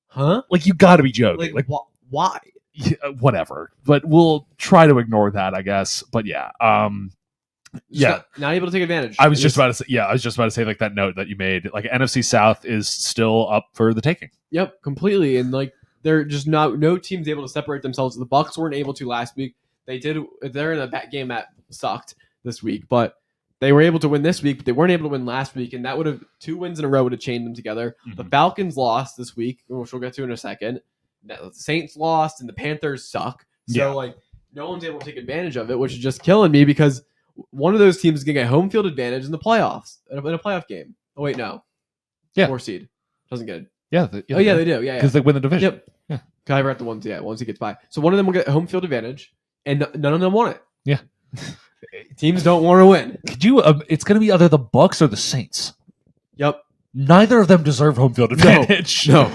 huh? Like, you got to be joking. Like why? Yeah, whatever. But we'll try to ignore that, I guess. But yeah. Not able to take advantage. I was just about to say like that note that you made. Like, NFC South is still up for the taking. Yep, completely. And like they're just no team's able to separate themselves. The Bucs weren't able to last week. They're in a game that sucked this week, but they were able to win this week, but they weren't able to win last week, and that would have 2 wins in a row would have chained them together. Mm-hmm. The Falcons lost this week, which we'll get to in a second. The Saints lost, and the Panthers suck. So like no one's able to take advantage of it, which is just killing me because one of those teams is going to get home field advantage in the playoffs, in a playoff game. Oh, wait, no. Yeah. 4 seed. Doesn't get it. Yeah. They do. Yeah. Because they win the division. Yep. Yeah. Kyler at the ones he gets by. So one of them will get home field advantage, and none of them want it. Yeah. Teams don't want to win. Could you? It's going to be either the Bucs or the Saints. Yep. Neither of them deserve home field advantage. No.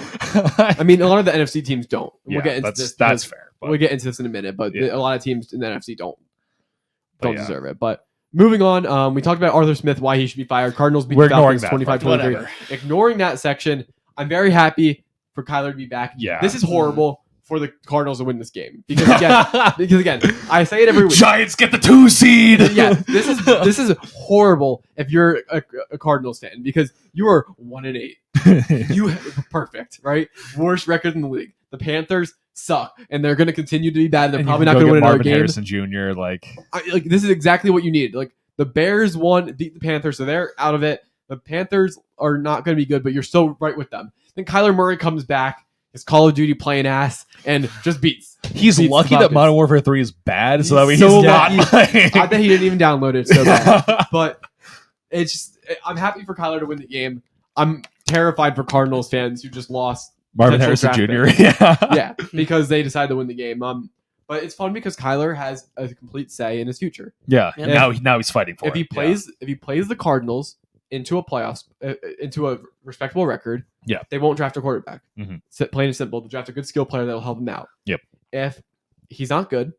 I mean, a lot of the NFC teams don't. We'll get into this. That's fair. But we'll get into this in a minute, but a lot of teams in the NFC don't deserve it. But moving on, we talked about Arthur Smith, why he should be fired. Cardinals beat the Falcons 25-23. Ignoring that section, I'm very happy for Kyler to be back. Yeah. This is horrible for the Cardinals to win this game. Because again, I say it every week. Giants get the 2 seed. Yeah, this is horrible if you're a Cardinals fan because you are 1-8. You perfect, right? Worst record in the league. The Panthers suck, and they're going to continue to be bad. They're probably not going to win another game. Harrison Jr. This is exactly what you need. Like the Bears beat the Panthers, so they're out of it. The Panthers are not going to be good, but you're still right with them. Then Kyler Murray comes back, his Call of Duty playing ass, and just beats. He's lucky that Modern Warfare 3 is bad, so that he's not playing. I bet he didn't even download it, so bad. But it's just, I'm happy for Kyler to win the game. I'm terrified for Cardinals fans who just lost Marvin Harrison Jr. Yeah, because they decided to win the game. But it's fun because Kyler has a complete say in his future. Yeah. Now he's fighting for it. If he plays the Cardinals into a playoffs, into a respectable record, they won't draft a quarterback. Mm-hmm. Plain and simple, they'll draft a good skill player that will help him out. Yep. If he's not good,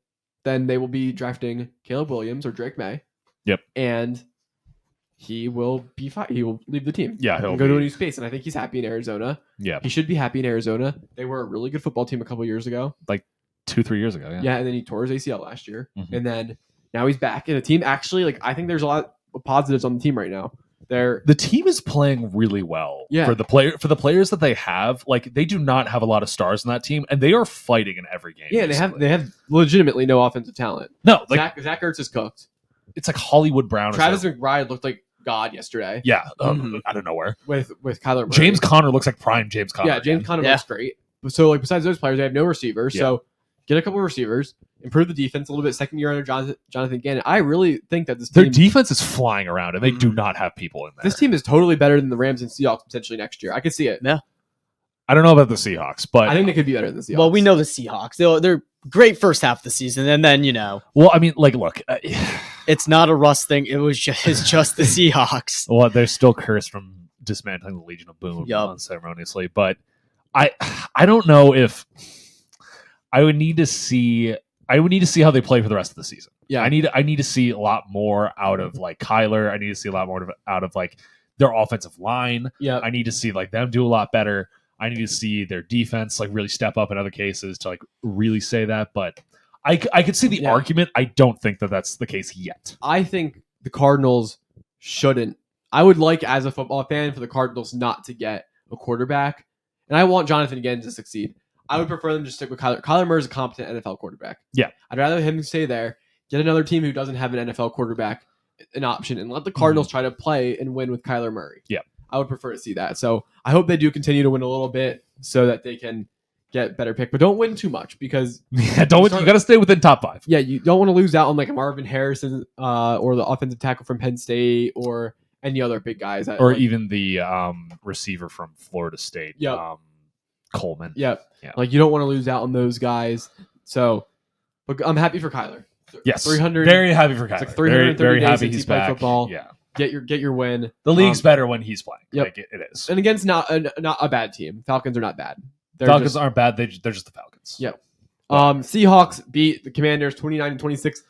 then they will be drafting Caleb Williams or Drake May. Yep. And he will be fine. He will leave the team. Yeah, he'll go to a new space, and I think he's happy in Arizona. Yeah, he should be happy in Arizona. They were a really good football team a couple years ago, like 2-3 years ago. Yeah, and then he tore his ACL last year, and then now he's back in a team. Actually, like I think there's a lot of positives on the team right now. The team is playing really well. Yeah. For the players that they have, like they do not have a lot of stars in that team, and they are fighting in every game. Yeah, they have legitimately no offensive talent. No, like Zach Ertz is cooked. It's like Hollywood Brown. Travis McBride looked like God yesterday. Yeah, out of nowhere with Kyler Murray. James Conner looks like prime James Conner. Yeah, James Conner looks great. So like besides those players, they have no receivers. Yeah. So get a couple of receivers, improve the defense a little bit. Second year under Jonathan Gannon. I really think that their defense is flying around, and they do not have people in there. This team is totally better than the Rams and Seahawks potentially next year. I could see it. Yeah. I don't know about the Seahawks, but I think they could be better than the Seahawks. Well, we know the Seahawks. They're great first half of the season, and then well, I mean, like, look, it's not a Russ thing. It's just the Seahawks. well, they're still cursed from dismantling the Legion of Boom Yup. unceremoniously, but I don't know if I would need to see how they play for the rest of the season. Yeah. I need to see a lot more out of like Kyler. I need to see a lot more out of like their offensive line. Yeah. I need to see like them do a lot better. I need to see their defense like really step up in other cases to like really say that. But I could see the argument. I don't think that that's the case yet. I think the Cardinals shouldn't. I would like, as a football fan, for the Cardinals not to get a quarterback. And I want Jonathan again to succeed. I would prefer them to stick with Kyler. Kyler Murray is a competent NFL quarterback. Yeah. I'd rather him stay there, get another team who doesn't have an NFL quarterback an option, and let the Cardinals try to play and win with Kyler Murray. Yeah. I would prefer to see that. So I hope they do continue to win a little bit so that they can get better pick. But don't win too much because You got to stay within top 5. yeah, you don't want to lose out on like a Marvin Harrison or the offensive tackle from Penn State or any other big guys. That, Or like, even the receiver from Florida State. Yep. Coleman. Yep. Yeah. Like you don't want to lose out on those guys. So, but I'm happy for Kyler. Yes. 300. Very happy for Kyler. Like 330 very days happy since he's he played back. football. Yeah. Get your win. The league's better when he's playing. Yep. Like it is. And against not a bad team. Falcons are not bad. Falcons aren't bad. They're just the Falcons. Yep. Seahawks beat the Commanders 29-26. The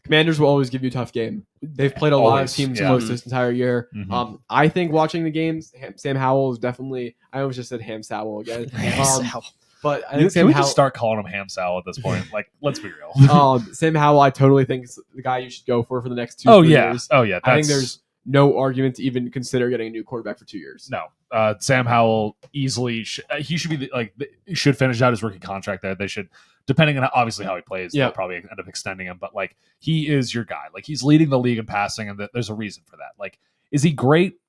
Commanders will always give you a tough game. They've played a lot of Always, teams yeah. close this entire year. Mhm. I think watching the games, Sam Howell is definitely. I almost just said Ham Sowell again. But I think Can Sam we Howell. just start calling him Ham Sal at this point? Like, let's be real. Sam Howell, I totally think is the guy you should go for the next 2 Oh 3 yeah. years. Oh yeah. I think there's no argument to even consider getting a new quarterback for 2 years. no. Sam Howell easily he should be he should finish out his rookie contract there. They should, depending on obviously how he plays, they'll probably end up extending him. But like he is your guy. Like he's leading the league in passing, and there's a reason for that. Like, is he great?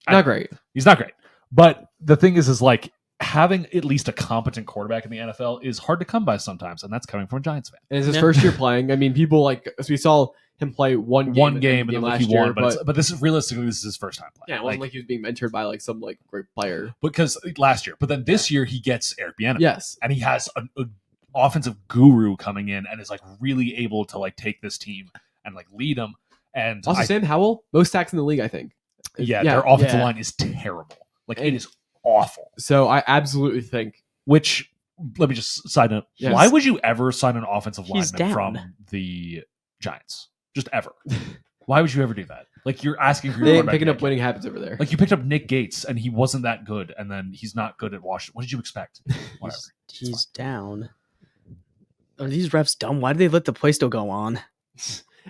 Not great. He's not great. But the thing is like having at least a competent quarterback in the NFL is hard to come by sometimes, and that's coming from a Giants fan. And it's his first year playing. I mean, people like as we saw him play one game and then last he won, year, but this is his first time playing. yeah, it wasn't like he was being mentored by like some like great player. Because last year, but then this year he gets Eric Bieniemy. Yes, And he has an offensive guru coming in and is like really able to like take this team and like lead them. And also Sam Howell, most sacks in the league, I think. their offensive line is terrible. Like it is awful. So I absolutely think. Which, let me just side note. Yes. Why would you ever sign an offensive He's lineman down. from the Giants? Just ever. Why would you ever do that? Like you're asking for your They ain't quarterback picking up Nick. winning habits over there. Like you picked up Nick Gates and he wasn't that good, and then he's not good at Washington. What did you expect? Whatever. He's down. Are these refs dumb? Why do they let the play still go on?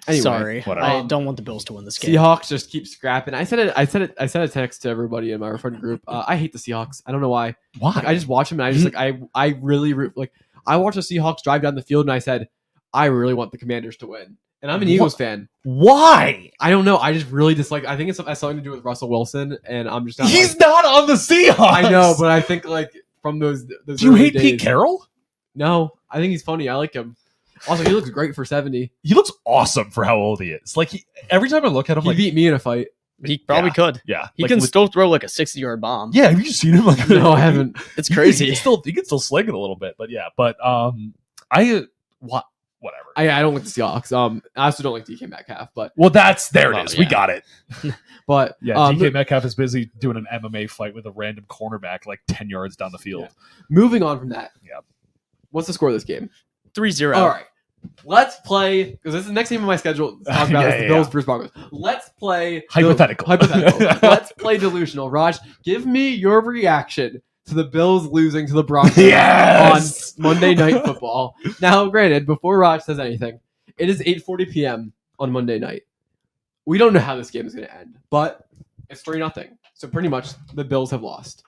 Anyway, Sorry, whatever. I don't want the Bills to win this game. Seahawks just keep scrapping. I sent a text to everybody in my friend group. I hate the Seahawks. I don't know why. Why? Like, I just watch them and I just like I really root like I watched the Seahawks drive down the field and I said I really want the Commanders to win. And I'm an Eagles fan. Why? I don't know. I just really dislike. I think it has something to do with Russell Wilson, and I'm just not. He's not on the Seahawks. I know, but I think like from those. Do you early hate Pete days- Carroll? No, I think he's funny. I like him. Also, he looks great for 70. He looks awesome for how old he is. Like every time I look at him, He like beat me in a fight. He probably could. yeah, He like, can still throw like a 60-yard bomb. Yeah, have you seen him? Like, No, I haven't. It's crazy. He can still sling it a little bit, but yeah. But whatever. I don't like the Seahawks. I also don't like DK Metcalf, but Well, there it is. We yeah. got it. but Yeah, DK Metcalf is busy doing an MMA fight with a random cornerback like 10 yards down the field. moving on from that. Yep. What's the score of this game? 3-0. All right. Let's play because this is the next game on my schedule. To talk about is the Bills versus Broncos. Let's play Hypothetical. Let's play delusional. Raj, give me your reaction to the Bills losing to the Broncos Yes! on Monday Night Football. Now, granted, before Raj says anything, it is 8:40 p.m. on Monday night. We don't know how this game is going to end, but it's 3-0. So pretty much the Bills have lost.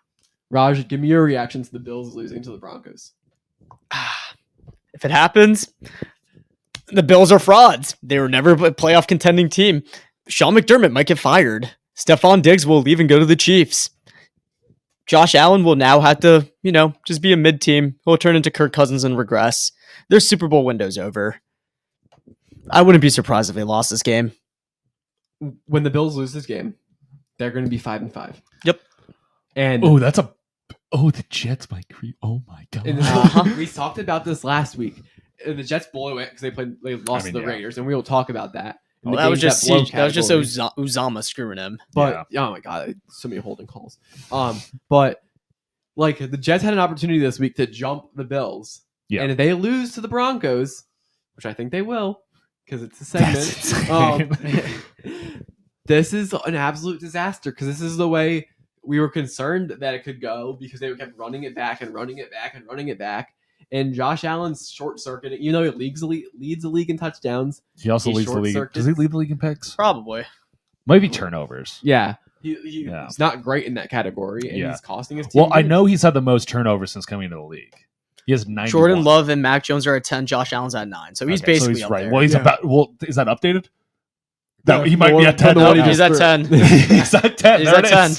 Raj, give me your reaction to the Bills losing to the Broncos. If it happens, the Bills are frauds. They were never a playoff contending team. Sean McDermott might get fired. Stephon Diggs will leave and go to the Chiefs. Josh Allen will now have to, just be a mid-team. He'll turn into Kirk Cousins and regress. Their Super Bowl window's over. I wouldn't be surprised if they lost this game. When the Bills lose this game, they're going to be 5-5. Yep. And Oh, that's a Oh, the Jets might creep. Oh my god. And we talked about this last week. And the Jets blew it because they lost to the Raiders, and we will talk about that. Well, that was just Uzama screwing him. But oh my god, so many holding calls. But like the Jets had an opportunity this week to jump the Bills, and if they lose to the Broncos, which I think they will, because it's a segment. This is an absolute disaster because this is the way we were concerned that it could go because they kept running it back and running it back and running it back. And Josh Allen's short circuit, he leads the league in touchdowns. He also leads the league. Does he lead the league in picks? Probably. Might be turnovers. Yeah. He's not great in that category, and he's costing his team. Well, I know he's had the most turnovers since coming into the league. He has 91. Jordan Love and Mac Jones are at 10. Josh Allen's at 9. So he's basically up there. Well, he's about. Well, is that updated? That he might be at 10. He's at 10. He's at 10. He's at 10.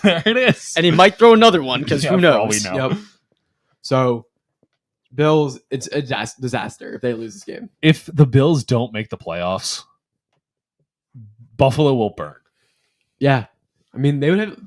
There it is. And he might throw another one because who knows? For all we know. Yep. So, Bills, it's a disaster if they lose this game. If the Bills don't make the playoffs, Buffalo will burn. Yeah. I mean, they would have...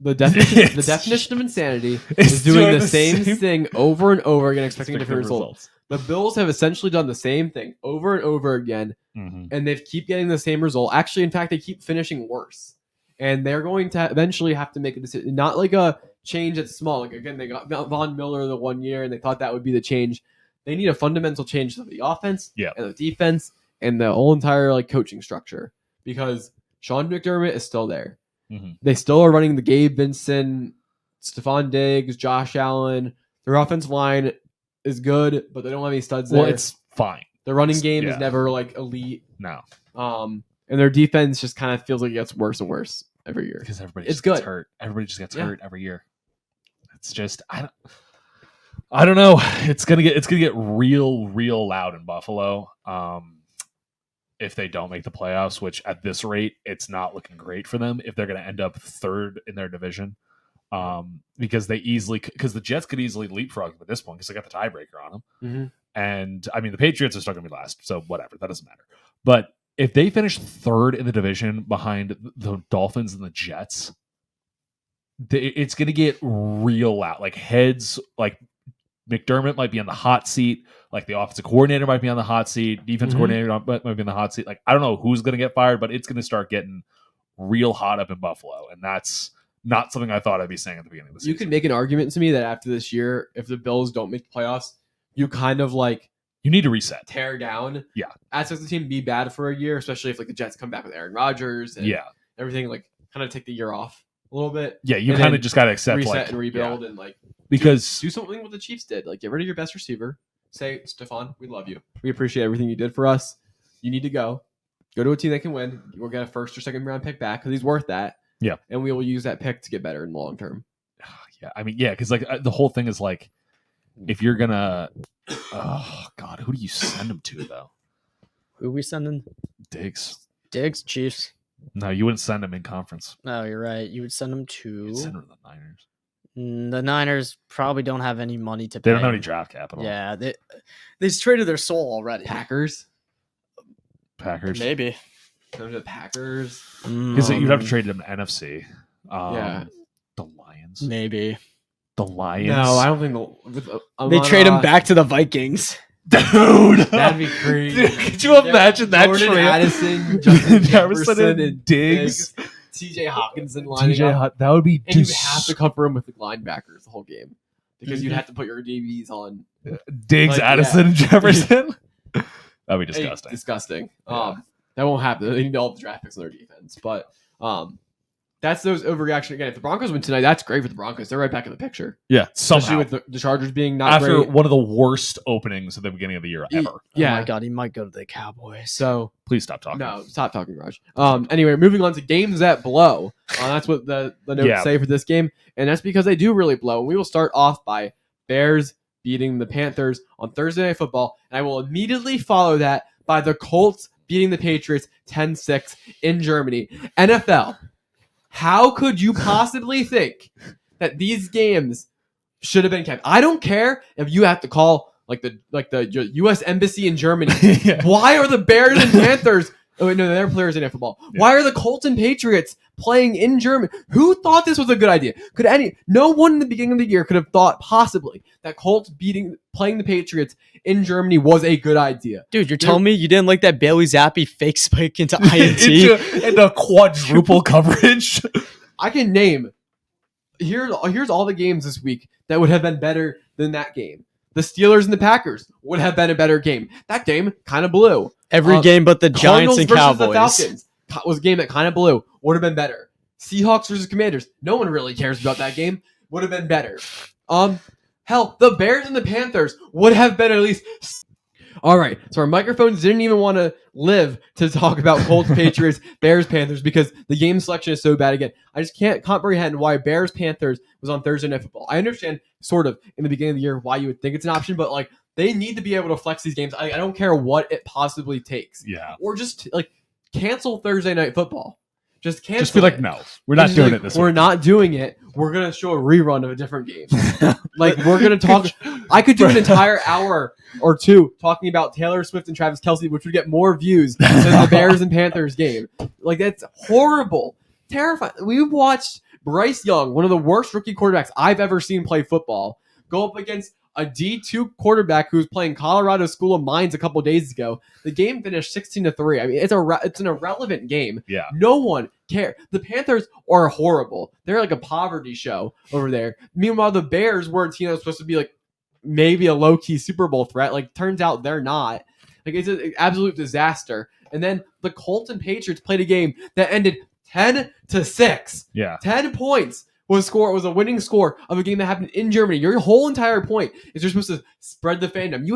The definition of insanity is doing the same thing over and over again, expecting different results. The Bills have essentially done the same thing over and over again, and they keep getting the same result. Actually, in fact, they keep finishing worse. And they're going to eventually have to make a decision. Not like a change that's small. Like, again, they got Von Miller the 1 year, and they thought that would be the change. They need a fundamental change to the offense and the defense and the whole entire coaching structure because Sean McDermott is still there. They still are running the Gabe Vincent, Stephon Diggs, Josh Allen. Their offensive line is good, but they don't have any studs there. Well, it's fine. The running game is never elite. No. And their defense just kind of feels like it gets worse and worse every year. Because everybody just gets hurt. Everybody just gets hurt every year. It's just I don't know. It's gonna get real loud in Buffalo. If they don't make the playoffs, which at this rate, it's not looking great for them if they're going to end up third in their division. Because the Jets could easily leapfrog them at this point because they got the tiebreaker on them. And I mean, the Patriots are still going to be last, so whatever, that doesn't matter. But if they finish third in the division behind the Dolphins and the Jets, it's going to get real loud. Heads, McDermott might be on the hot seat. The offensive coordinator might be on the hot seat. Defense coordinator might be on the hot seat. I don't know who's going to get fired, but it's going to start getting real hot up in Buffalo. And that's not something I thought I'd be saying at the beginning of the season. You could make an argument to me that after this year, if the Bills don't make the playoffs, you kind of you need to reset. Tear down. Yeah. Ask the team to be bad for a year, especially if the Jets come back with Aaron Rodgers and everything, kind of take the year off a little bit. Yeah, you kind of just got to accept reset and rebuild and because do something what the Chiefs did. Get rid of your best receiver. Say, Stephon, we love you. We appreciate everything you did for us. You need to go to a team that can win. We'll get a first or second round pick back because he's worth that. Yeah. And we will use that pick to get better in the long term. Yeah. I mean, because the whole thing is if you're going to, oh God, who do you send him to though? Who are we sending? Diggs, Chiefs. No, you wouldn't send him in conference. No, you're right. You would send him to... You'd send him to the Niners. The Niners probably don't have any money to pay. They don't have any draft capital. Yeah, they just traded their soul already. Packers? Maybe. Go to the Packers? Because you'd have to trade them to NFC. Yeah. The Lions? Maybe. The Lions? No, I don't think they trade him back to the Vikings. Dude, that'd be crazy. Could you imagine that Jordan trade? Addison, Justin Jefferson, and Diggs, CJ Hawkinson lining up. That would be. And you'd have to cover him with the linebackers the whole game because you'd have to put your DBs on Diggs, Addison, and Jefferson. That'd be disgusting. Disgusting. That won't happen. They need all the draft picks on their defense, but that's those overreaction again. If the Broncos win tonight, that's great for the Broncos. They're right back in the picture. Yeah, especially with the Chargers being not after great. One of the worst openings at the beginning of the year ever. Yeah. Oh my God, he might go to the Cowboys. So please stop talking. No, stop talking, Raj. Anyway, moving on to games that blow. That's what the notes say for this game, and that's because they do really blow. And we will start off by Bears beating the Panthers on Thursday Night Football, and I will immediately follow that by the Colts beating the Patriots 10-6 in Germany. NFL. How could you possibly think that these games should have been kept? I don't care if you have to call the U.S. Embassy in Germany. Why are the Bears and Panthers Oh wait, no, they're players in football. Yeah. Why are the Colts and Patriots playing in Germany? Who thought this was a good idea? No one in the beginning of the year could have thought possibly that Colts playing the Patriots in Germany was a good idea. Dude, you're telling me you didn't like that Bailey Zappi fake spike into INT? into quadruple coverage? I can name. Here's all the games this week that would have been better than that game. The Steelers and the Packers would have been a better game. That game kind of blew. Every game but the Giants and Cowboys. The Falcons was a game that kind of blew. Would have been better. Seahawks versus Commanders. No one really cares about that game. Would have been better. Hell, the Bears and the Panthers would have been at least... All right, so our microphones didn't even want to live to talk about Colts, Patriots, Bears, Panthers because the game selection is so bad again. I just can't comprehend why Bears, Panthers was on Thursday Night Football. I understand sort of in the beginning of the year why you would think it's an option, but like they need to be able to flex these games. I don't care what it possibly takes. Yeah. Or just like cancel Thursday Night Football. Just cancel. Just be like, no, we're not doing it this week. We're not doing it. We're going to show a rerun of a different game. Like, we're going to talk. I could do an entire hour or two talking about Taylor Swift and Travis Kelce, which would get more views than the Bears and Panthers game. Like, that's horrible. Terrifying. We watched Bryce Young, one of the worst rookie quarterbacks I've ever seen play football, go up against a D2 quarterback who was playing Colorado School of Mines a couple days ago. The game finished 16-3. I mean, it's an irrelevant game. Yeah. No one cares. The Panthers are horrible. They're like a poverty show over there. Meanwhile, the Bears were a team that was supposed to be like maybe a low-key Super Bowl threat. Like, turns out they're not. Like, it's an absolute disaster. And then the Colts and Patriots played a game that ended 10-6. Yeah. 10 points. Was a winning score of a game that happened in Germany. Your whole entire point is you're supposed to spread the fandom.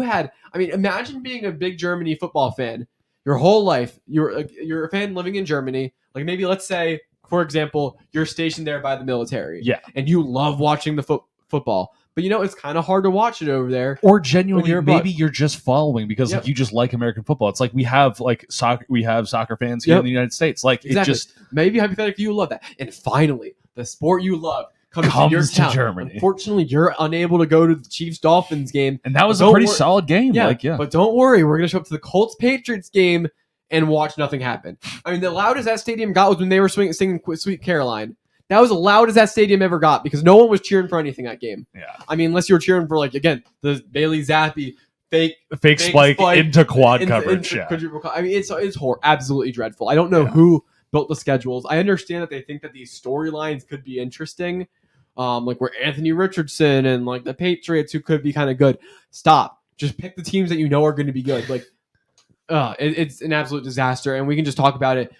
Imagine being a big Germany football fan your whole life. You're a fan living in Germany. Like maybe let's say, for example, you're stationed there by the military. Yeah. And you love watching the football. But it's kind of hard to watch it over there. Or genuinely, maybe you're just following because like you just like American football. It's like we have like soccer. We have soccer fans here in the United States. Like exactly. It just maybe hypothetically you love that. And finally, the sport you love comes to your town. Germany. Unfortunately, you're unable to go to the Chiefs-Dolphins game. And that was a pretty solid game. Yeah, but don't worry. We're going to show up to the Colts-Patriots game and watch nothing happen. I mean, the loudest that stadium got was when they were singing Sweet Caroline. That was the loudest that stadium ever got because no one was cheering for anything that game. Yeah. I mean, unless you were cheering for, like, again, the Bailey Zappi fake spike into quad coverage. I mean, it's absolutely dreadful. I don't know who built the schedules. I understand that they think that these storylines could be interesting. Like where Anthony Richardson and like the Patriots who could be kind of good. Stop. Just pick the teams that you know are going to be good. Like, it's an absolute disaster, and we can just talk about it.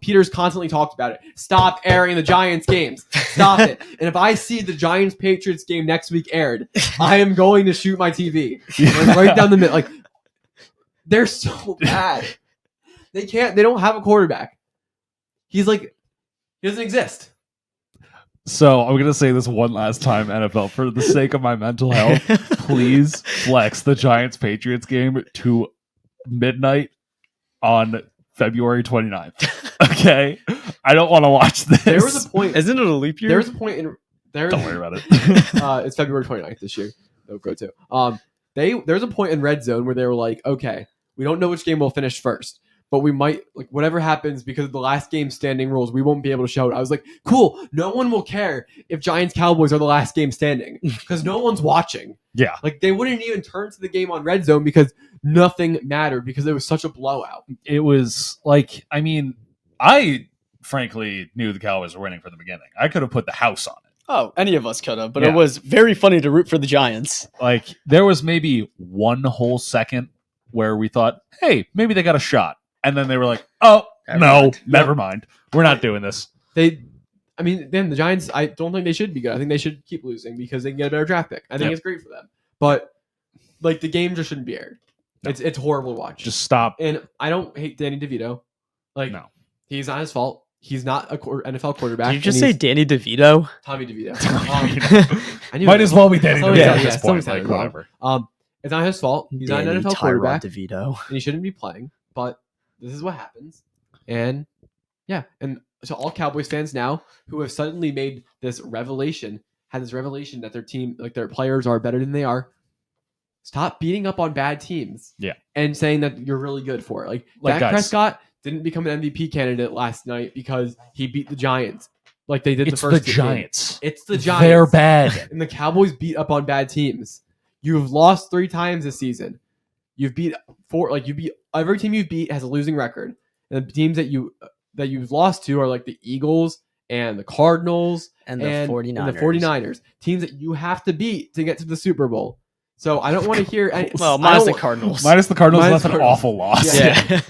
Peter's constantly talked about it. Stop airing the Giants games. Stop it. And if I see the Giants Patriots game next week aired, I am going to shoot my TV like, right down the middle. Like, they're so bad. They don't have a quarterback. He doesn't exist. So I'm going to say this one last time, NFL, for the sake of my mental health, please flex the Giants-Patriots game to midnight on February 29th. Okay? I don't want to watch this. There was a point. Isn't it a leap year? There was a point in... Don't worry about it. It's February 29th this year. They'll go to. There's a point in Red Zone where they were like, okay, we don't know which game will finish first. But we might, like, whatever happens because of the last game standing rules, we won't be able to show it. I was like, cool. No one will care if Giants Cowboys are the last game standing because no one's watching. Yeah. Like, they wouldn't even turn to the game on Red Zone because nothing mattered because it was such a blowout. It was like, I mean, I frankly knew the Cowboys were winning from the beginning. I could have put the house on it. Oh, any of us could have, but it was very funny to root for the Giants. Like, there was maybe one whole second where we thought, hey, maybe they got a shot. And then they were like, oh, never mind. We're not doing this. Then the Giants, I don't think they should be good. I think they should keep losing because they can get a better draft pick. I think it's great for them. But, like, the game just shouldn't be aired. No. It's horrible to watch. Just stop. And I don't hate Danny DeVito. Like, no. He's not his fault. He's not a NFL quarterback. Did you just say Danny DeVito? Tommy DeVito. Might as well be Danny DeVito at this point. Like, whatever. It's not his fault. He's not an NFL quarterback. DeVito. And he shouldn't be playing. But this is what happens. And so all Cowboys fans now who have suddenly made this revelation, that their team, like their players are better than they are, stop beating up on bad teams. Yeah. And saying that you're really good for it. Like Dak guys, Prescott didn't become an MVP candidate last night because he beat the Giants. Like they did It's the first the game. Giants. It's the Giants. They're bad. And the Cowboys beat up on bad teams. You've lost 3 times this season. You've beat every team you've beat has a losing record. And the teams that you've lost to are like the Eagles and the Cardinals And the 49ers. And the 49ers. Teams that you have to beat to get to the Super Bowl. So I don't want to hear any minus the Cardinals. Minus the Cardinals, Minus that's an Cardinals. awful loss. Yeah.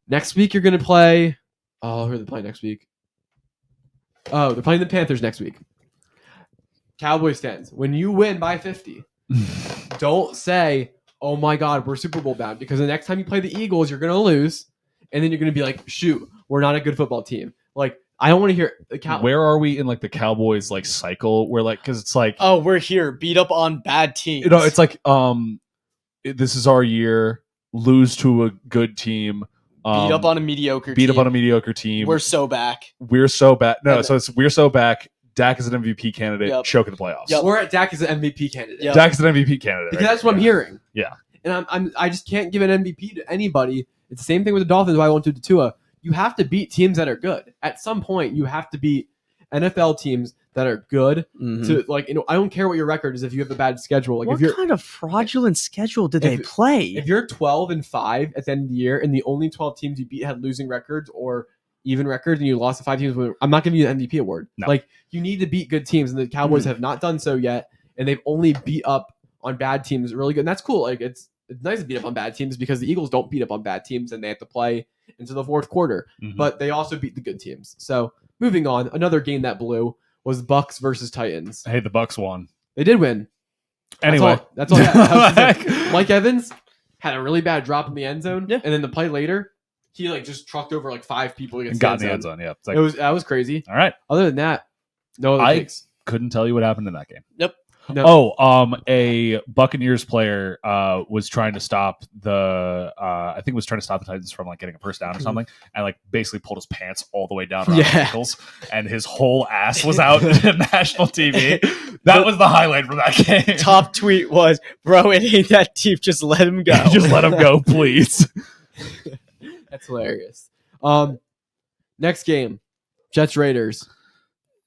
Next week you're gonna play. Oh, who are they playing next week? Oh, they're playing the Panthers next week. Cowboys fans, when you win by 50, don't say, "Oh my God, we're Super Bowl bound," because the next time you play the Eagles, you're gonna lose, and then you're gonna be like, "Shoot, we're not a good football team." Like I don't want to hear the Cowboys. Where are we in like the Cowboys like cycle? Where like because it's like Oh, we're here. Beat up on bad teams. it's like this is our year. Lose to a good team. beat up on a mediocre Beat team. up on a mediocre team. We're so back. We're so bad. No, And so it's we're so back. Dak is an MVP candidate. Yep. Choke in the playoffs. Yep. We're at Dak as an MVP candidate. Yep. Dak is an MVP candidate. Because that's what I'm hearing. Yeah. And I just can't give an MVP to anybody. It's the same thing with the Dolphins. Why I won't do to Tua. You have to beat teams that are good. At some point, you have to beat NFL teams that are good. Mhm. To I don't care what your record is if you have a bad schedule. Like What if you're kind of fraudulent schedule did they if- play? if you're 12-5 at the end of the year and the only 12 teams you beat had losing records or even records and you lost to 5 teams, I'm not giving you the MVP award. No. Like you need to beat good teams, and the Cowboys have not done so yet, and they've only beat up on bad teams really good. And that's cool. Like it's nice to beat up on bad teams because the Eagles don't beat up on bad teams and they have to play into the fourth quarter. Mhm. But they also beat the good teams. So moving on, another game that blew was Bucks versus Titans. Hey, the Bucks won. They did win. Anyway, That's all. I was gonna say. Mike Evans had a really bad drop in the end zone, Yeah. and then the play later, he just trucked over 5 people against and got in the end zone. Yeah. It's like, That was crazy. all right. Other than that, no other I picks. couldn't tell you what happened in that game. Yep. No. A Buccaneers player was trying to stop the I think was trying to stop the Titans from getting a first down or something, and basically pulled his pants all the way down around his ankles, and his whole ass was out on national TV. That was the highlight from that game. Top tweet was, "Bro, it ain't that deep. Just let him go. Just let him go, please." That's hilarious. Next game, Jets Raiders.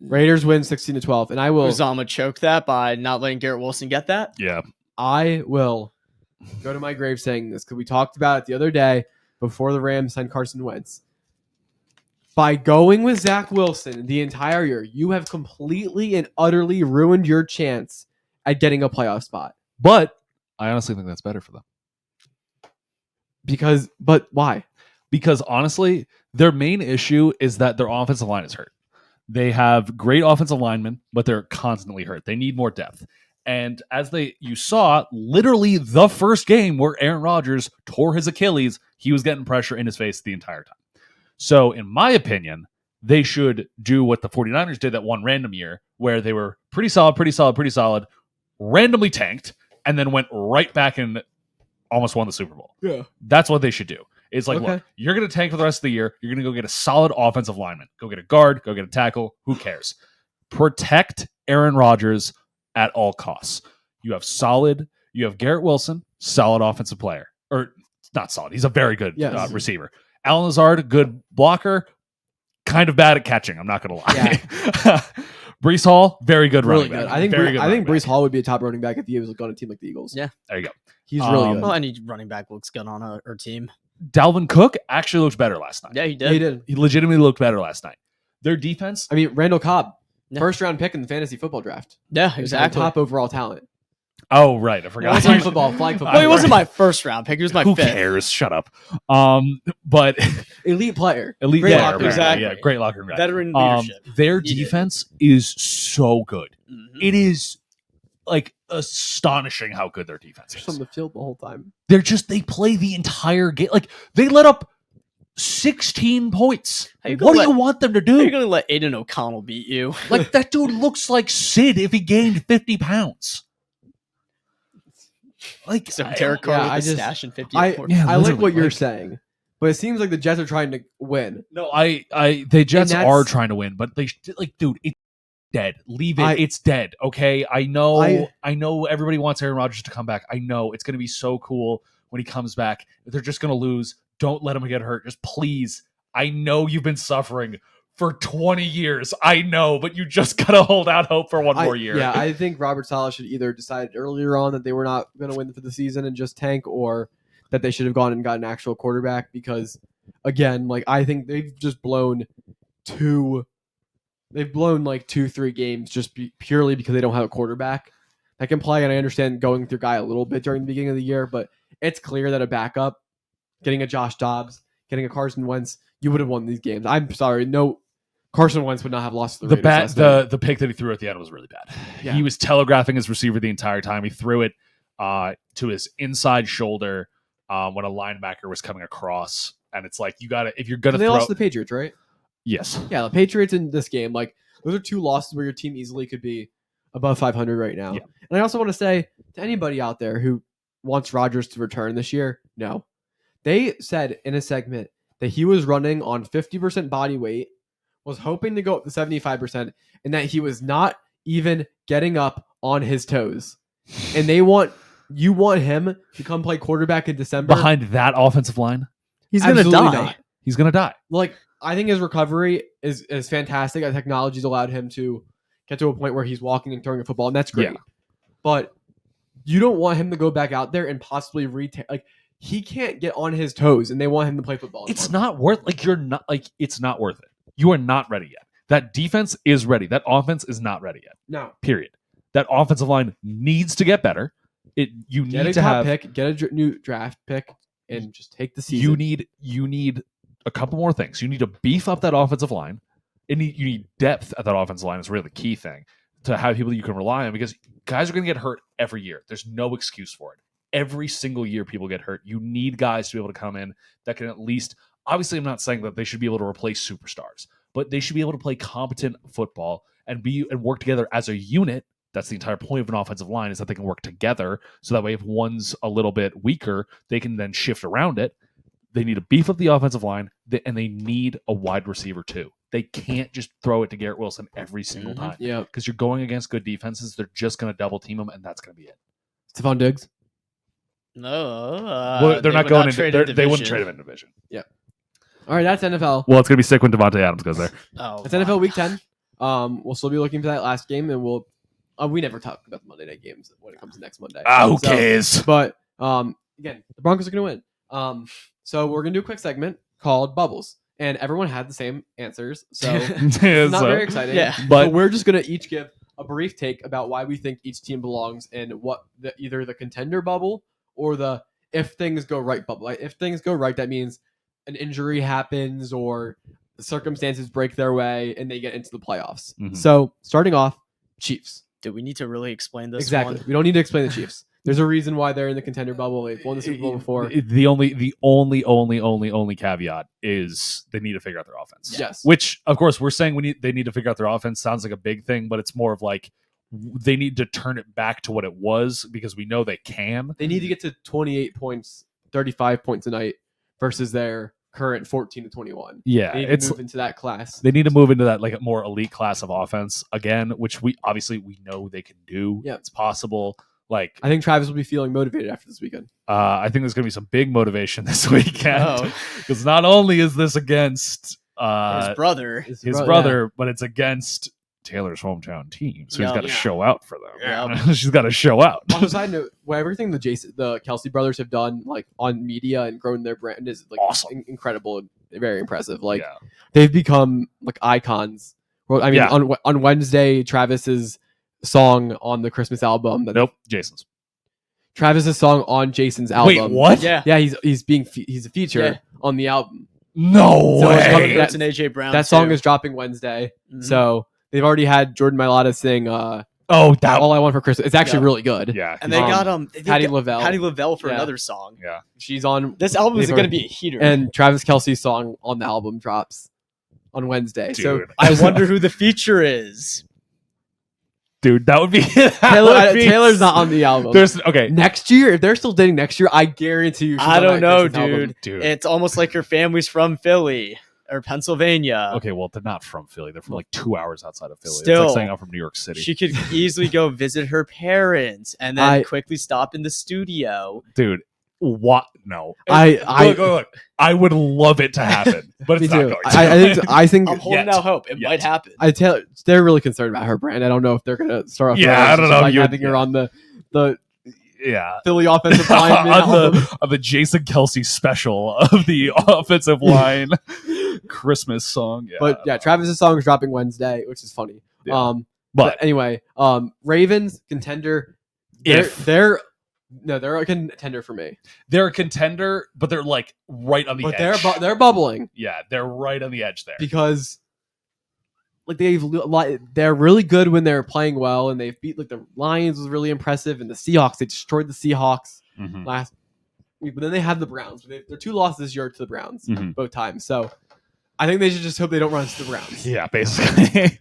Raiders win 16-12, and I will Uzama choked that by not letting Garrett Wilson get that. Yeah. go to my grave saying this because we talked about it the other day before the Rams signed Carson Wentz. By going with Zach Wilson the entire year, you have completely and utterly ruined your chance at getting a playoff spot. But I honestly think that's better for them. But why? Because honestly, their main issue is that their offensive line is hurt. They have great offensive linemen, but they're constantly hurt. They need more depth. And as you saw, literally the first game where Aaron Rodgers tore his Achilles, he was getting pressure in his face the entire time. So in my opinion, they should do what the 49ers did that one random year where they were pretty solid, randomly tanked, and then went right back and almost won the Super Bowl. Yeah. That's what they should do. It's like, Okay. look, you're going to tank for the rest of the year. You're going to go get a solid offensive lineman. Go get a guard. Go get a tackle. Who cares? Protect Aaron Rodgers at all costs. You have Garrett Wilson, solid offensive player. Or not solid. He's a very good Yes. receiver. Alan Lazard, good blocker. Kind of bad at catching. I'm not going to lie. Yeah. Brees Hall, very good Really running good. back. I think Very good I think running Brees Hall would be a top running back if he was on a team like the Eagles. Yeah. There you go. He's really good. Well, any running back looks good on our team. Dalvin Cook actually looked better last night. Yeah, he Yeah, did. he did. He legitimately looked better last night. Their defense, I mean, Randall Cobb, Yeah. first round pick in the fantasy football draft. Yeah, He's exactly. top overall talent. oh right, I forgot. Flag football, flag football. Well, he wasn't my first round pick. He was my Who fifth. cares? Shut up. But Elite player. elite Great player, locker room. Exactly. yeah, great locker room guy. Veteran leadership. Their He did. defense is so good. Mhm. It is astonishing how good their defense Just on is. the field the whole time. They play the entire game. They let up 16 points. How you What gonna do you want them to How are you do? going to let Aiden O'Connell beat you? That dude looks like Sid if he gained 50 pounds. So Derek Carr Yeah, with I the just- stash and 50. I Yeah, like literally, what you're like- saying, but it seems like the Jets are trying to win. No, the Jets that's- are trying to win, but dude, it's dead. Leave it. It's dead. Okay, I know. I know everybody wants Aaron Rodgers to come back. I know it's going to be so cool when he comes back. They're just going to lose. don't let him get hurt. Just please. I know you've been suffering for 20 years. I know, but you just got to hold out hope for one more year. Yeah, I think Robert Saleh should either decide earlier on that they were not going to win for the season and just tank, or that they should have gone and got an actual quarterback, because, again, like, I think they've just blown like 2-3 games just purely because they don't have a quarterback that can play. And I understand going through Guy a little bit during the beginning of the year, but it's clear that a backup, getting a Josh Dobbs, getting a Carson Wentz, you would have won these games. I'm sorry, no, Carson Wentz would not have lost to the Raiders. The pick that he threw at the end was really bad. Yeah. He was telegraphing his receiver the entire time. He threw it to his inside shoulder when a linebacker was coming across, and it's like, you got to, if you're gonna they throw. lost to the Patriots, right? Yes. Yeah, the Patriots in this game, like, those are 2 losses where your team easily could be above 500 right now. Yeah. And I also want to say to anybody out there who wants Rodgers to return this year, no. They said in a segment that he was running on 50% body weight, was hoping to go up to 75%, and that he was not even getting up on his toes. And you want him to come play quarterback in December Behind that offensive line, He's gonna Absolutely die. not. he's gonna die. Like, I think his recovery is fantastic. The technology's allowed him to get to a point where he's walking and throwing a football, and that's great. Yeah. But you don't want him to go back out there and possibly like, he can't get on his toes, and they want him to play football. It's not worth, it's not worth it. You are not ready yet. That defense is ready. That offense is not ready yet. No. Period. That offensive line needs to get better. You Get a need to top have pick, get a new draft pick, and just take the season. you need a couple more things. You need to beef up that offensive line. You need depth at that offensive line is really the key thing, to have people that you can rely on, because guys are going to get hurt every year. There's no excuse for it. Every single year people get hurt. You need guys to be able to come in that can at least, obviously I'm not saying that they should be able to replace superstars, but they should be able to play competent football and work together as a unit. That's the entire point of an offensive line, is that they can work together. So that way, if one's a little bit weaker, they can then shift around it. They need to beef up the offensive line, and they need a wide receiver too. They can't just throw it to Garrett Wilson every single time. Yeah. Because you're going against good defenses. They're just going to double team them, and that's going to be it. Stephon Diggs. No, Well, they're not going into. They wouldn't trade him in division. All right, that's NFL. Well, it's going to be sick when Devontae Adams goes there. Oh, That's NFL Week 10. We'll still be looking for that last game, and we'll. We never talk about the Monday night games when it comes to next Monday. Who cares? But again, the Broncos are going to win. So we're going to do a quick segment called Bubbles, and everyone had the same answers. So it's not very exciting. Yeah. But we're just going to each give a brief take about why we think each team belongs in what either the contender bubble or the if things go right bubble. Like, if things go right, that means an injury happens or the circumstances break their way and they get into the playoffs. Mhm. So starting off, Chiefs. Do we need to really explain this? Exactly. one? We don't need to explain the Chiefs. There's a reason why they're in the contender bubble. They've won the Super Bowl before. The only caveat is they need to figure out their offense. Yes. Which, of course, we're saying they need to figure out their offense. Sounds like a big thing, but it's more of like they need to turn it back to what it was, because we know they can. They need to get to 28 points, 35 points a night versus their current 14 to 21. Yeah, They need to move into that class. They need to move into that like a more elite class of offense again, which we know they can do. Yeah. It's possible. Like, I think Travis will be feeling motivated after this weekend. I think there's going to be some big motivation this weekend, Oh. because not only is this against His brother. His brother, but it's against Taylor's hometown team, so he's Yeah. got to show out for them. Yeah. She's got to show out. On a side note, everything the Kelsey brothers have done, like on media and grown their brand, is like Awesome. incredible and very impressive. Like Yeah. they've become like icons. Well, I mean, Yeah. on Wednesday, Travis's song on the Christmas album. Nope, Jason's. Travis's song on Jason's album. Wait, what? Yeah. Yeah, he's a feature Yeah. on the album. No So it's way. coming- It's an AJ Brown. That song is dropping Wednesday, Mhm. so they've already had Jordan Mailata sing Oh, that. "All I Want for Christmas." It's actually Yeah. really good. Yeah. And they got Patty LaVelle. Patty LaVelle for Yeah. another song. Yeah. She's on This album is They've going to already- be a heater. and Travis Kelce's song on the album drops on Wednesday. So Dude. I wonder who the feature is. Dude, that would be. Taylor's not on the album. There's okay. Next year, if they're still dating next year, I guarantee you. she's I on don't that know, Christmas album. Dude. It's almost like her family's from Philly or Pennsylvania. Okay, well, they're not from Philly. They're from like 2 hours outside of Philly. It's Still, like saying I'm from New York City. She could easily go visit her parents and then I- quickly stop in the studio. Dude, what? No, Look. I would love it to happen, but Me it's not too. going to. I think I'm holding Yet. out hope. It might happen. they're really concerned about her brand. I don't know if they're gonna start off. I don't know. Like having her on the Yeah. Philly offensive line on the Jason Kelsey special of the offensive line Christmas song. Yeah. But yeah, Travis's song is dropping Wednesday, which is funny. Yeah. But anyway, Ravens contender. They're a contender for me. They're a contender, but they're like right on the edge. But they're bubbling. Yeah, they're right on the edge there. Because like they're really good when they're playing well, and they've beat like the Lions was really impressive, and the Seahawks, they destroyed the Seahawks last week. But then they have the Browns. They're 2 losses this year to the Browns both times. So I think they should just hope they don't run into the Browns. Yeah, basically.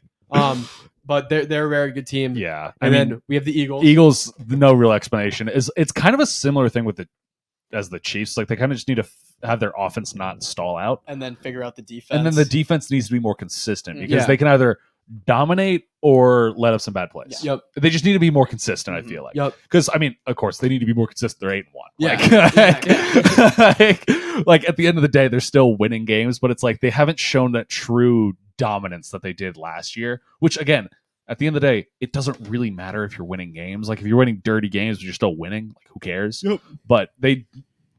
But they're a very good team. Yeah, and then we have the Eagles. Eagles, no real explanation. It's kind of a similar thing with the Chiefs. Like they kind of just need to have their offense not stall out, and then figure out the defense. And then the defense needs to be more consistent because they can either dominate or let up some bad plays. Yep. They just need to be more consistent. I feel like. Yep. Because I mean, of course, they need to be more consistent. They're 8-1. Yeah. Like at the end of the day, they're still winning games, but it's like they haven't shown that true dominance that they did last year. Which again, at the end of the day, it doesn't really matter if you're winning games. Like if you're winning dirty games, but you're still winning, like who cares? Yep. But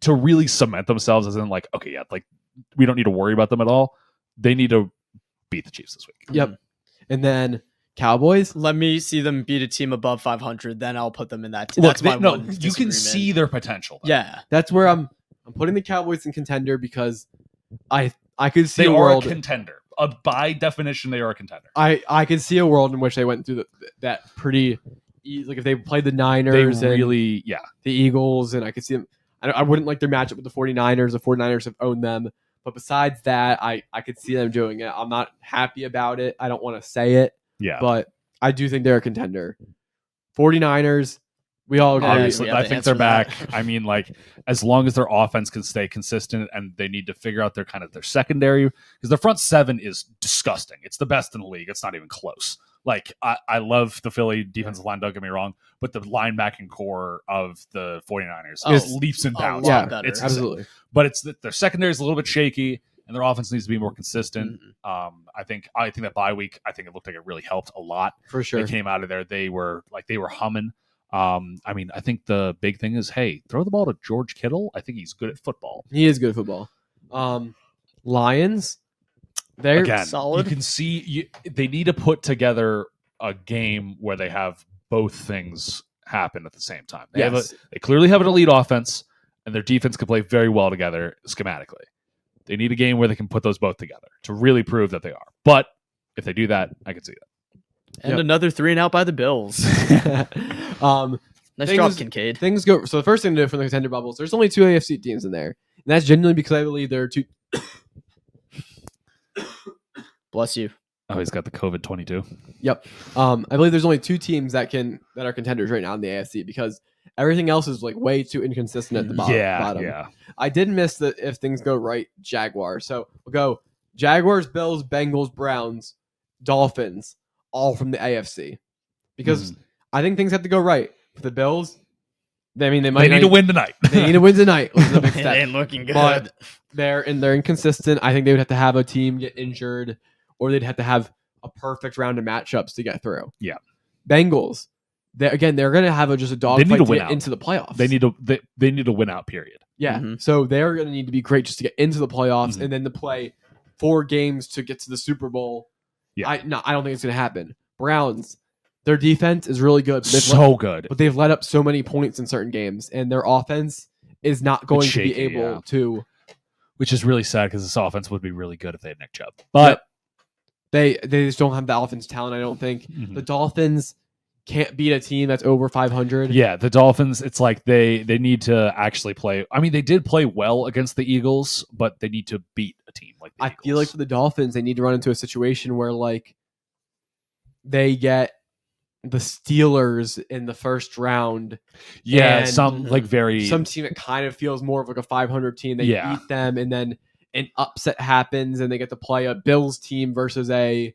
to really cement themselves as in like, okay, yeah, like we don't need to worry about them at all. They need to beat the Chiefs this week. Yep. And then Cowboys. Let me see them beat a team above 500. Then I'll put them in that team. Look, That's one you can see their potential. Though. Yeah. That's where I'm putting the Cowboys in contender because I could see they a are world. A contender. By definition, they are a contender. I could see a world in which they went through that pretty, like if they played the Niners the Eagles, and I could see them. I wouldn't like their matchup with the 49ers. The 49ers have owned them. But besides that, I could see them doing it. I'm not happy about it. I don't want to say it. Yeah. But I do think they're a contender. 49ers, we all agree. Obviously, I think they're back. I mean, like, as long as their offense can stay consistent and they need to figure out their secondary, because their front 7 is disgusting. It's the best in the league. It's not even close. Like, I love the Philly defensive line, don't get me wrong, but the linebacking core of the 49ers is leaps and bounds. Yeah, it's absolutely. But it's their secondary is a little bit shaky, and their offense needs to be more consistent. I think that bye week, I think it looked like it really helped a lot. For sure. They came out of there, they were humming. I mean, I think the big thing is, hey, throw the ball to George Kittle. I think he's good at football. He is good at football. Lions, they're solid. You can see they need to put together a game where they have both things happen at the same time. They clearly have an elite offense, and their defense can play very well together schematically. They need a game where they can put those both together to really prove that they are. But if they do that, I can see that. And another 3-and-out by the Bills. Nice job, Kincaid. Things go. So the first thing to do for the contender bubbles, there's only 2 AFC teams in there, and that's genuinely because I believe there are 2. Bless you. Oh, he's got the COVID-22. Yep. I believe there's only 2 teams that are contenders right now in the AFC because everything else is like way too inconsistent at the bottom. Yeah. I did miss the if things go right, Jaguars. So we'll go Jaguars, Bills, Bengals, Browns, Dolphins, all from the AFC. Because I think things have to go right. For the Bills, they need to win tonight. They need to win tonight. Which is a big step. It ain't looking good. But they're inconsistent. I think they would have to have a team get injured, or they'd have to have a perfect round of matchups to get through. Yeah. Bengals, they're going to have just a dogfight to get into the playoffs. They need to win out. Period. Yeah. So they're going to need to be great just to get into the playoffs and then to play 4 games to get to the Super Bowl. Yeah. I don't think it's going to happen. Browns, their defense is really good. Good. But they've let up so many points in certain games, and their offense is not going to be able to. Which is really sad because this offense would be really good if they had Nick Chubb. But they just don't have the offense talent, I don't think. The Dolphins can't beat a team that's over 500. Yeah, the Dolphins, it's like they need to actually play. I mean, they did play well against the Eagles, but they need to beat a team like the Eagles. I feel like for the Dolphins, they need to run into a situation where like they get the Steelers in the first round. Yeah, some team that kind of feels more of like a 500 team. They beat them, and then an upset happens, and they get to play a Bills team versus a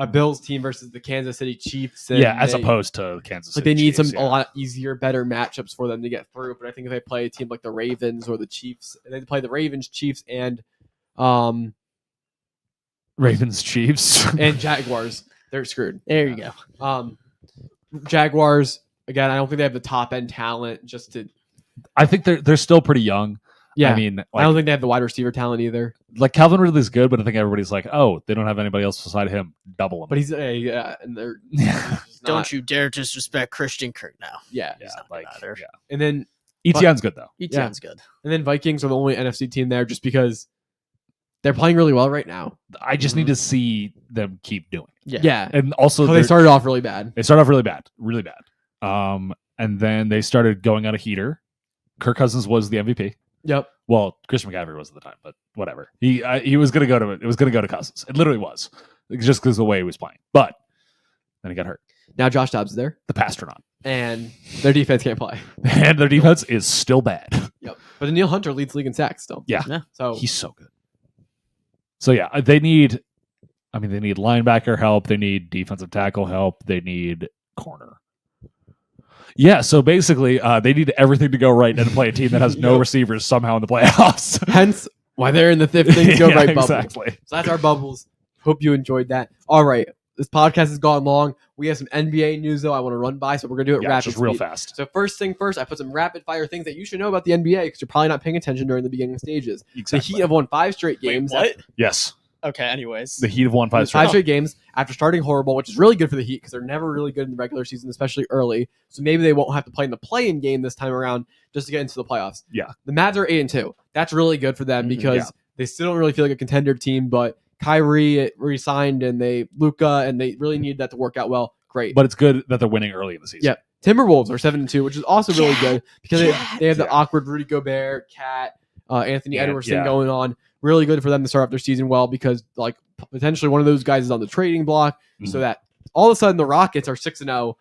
a Bills team versus the Kansas City Chiefs. As opposed to Kansas City They need Chiefs, a lot easier, better matchups for them to get through. But I think if they play a team like the Ravens or the Chiefs, they play the Ravens, Chiefs, and Ravens, Chiefs, and Jaguars, they're screwed. There you go. Jaguars, again, I don't think they have the top end talent just to. I think they're still pretty young. Yeah, I mean, I don't think they have the wide receiver talent either. Like Calvin Ridley's good, but I think everybody's like, oh, they don't have anybody else beside him. Double him. But he's and they're Don't you dare disrespect Christian Kirk now. Yeah, And then ETN's good though. ETN's good. And then Vikings are the only NFC team there, just because they're playing really well right now. I just need to see them keep doing it. Yeah, And also they started off really bad. They started off really bad. And then they started going on a heater. Kirk Cousins was the MVP. Yep. Well, Christian McCaffrey was at the time, but whatever. He was going to go to it. It was going to go to Cousins. It literally was, just because of the way he was playing. But then he got hurt. Now Josh Dobbs is there, The Pastronaut, and their defense can't play. and their defense is still bad. Yep. But Daniil Hunter leads the league in sacks still. Yeah. So He's so good. So yeah, they need linebacker help. They need defensive tackle help. They need corner. Yeah, so basically, they need everything to go right and to play a team that has no receivers somehow in the playoffs. Hence why they're in the fifth things go right bubble. Exactly. So that's our bubbles. Hope you enjoyed that. All right. This podcast has gone long. We have some NBA news, though, I want to run by, so we're going to do it rapid just real speed. fast. So first thing first, I put some rapid fire things that you should know about the NBA because you're probably not paying attention during the beginning stages. Exactly. The Heat have won 5 straight games. Wait, what? Yes. Okay, anyways. The Heat have won 5 5 straight games after starting horrible, which is really good for the Heat because they're never really good in the regular season, especially early. So maybe they won't have to play in the play-in game this time around just to get into the playoffs. Yeah. The Mavs are 8-2. That's really good for them because they still don't really feel like a contender team, but Kyrie re-signed and Luka, and they really need that to work out well. Great. But it's good that they're winning early in the season. Yeah. Timberwolves are 7-2, which is also really good because they have the awkward Rudy Gobert, Cat, Anthony Edwards thing going on. Really good for them to start off their season well because like potentially one of those guys is on the trading block, so that all of a sudden the Rockets are 6-0.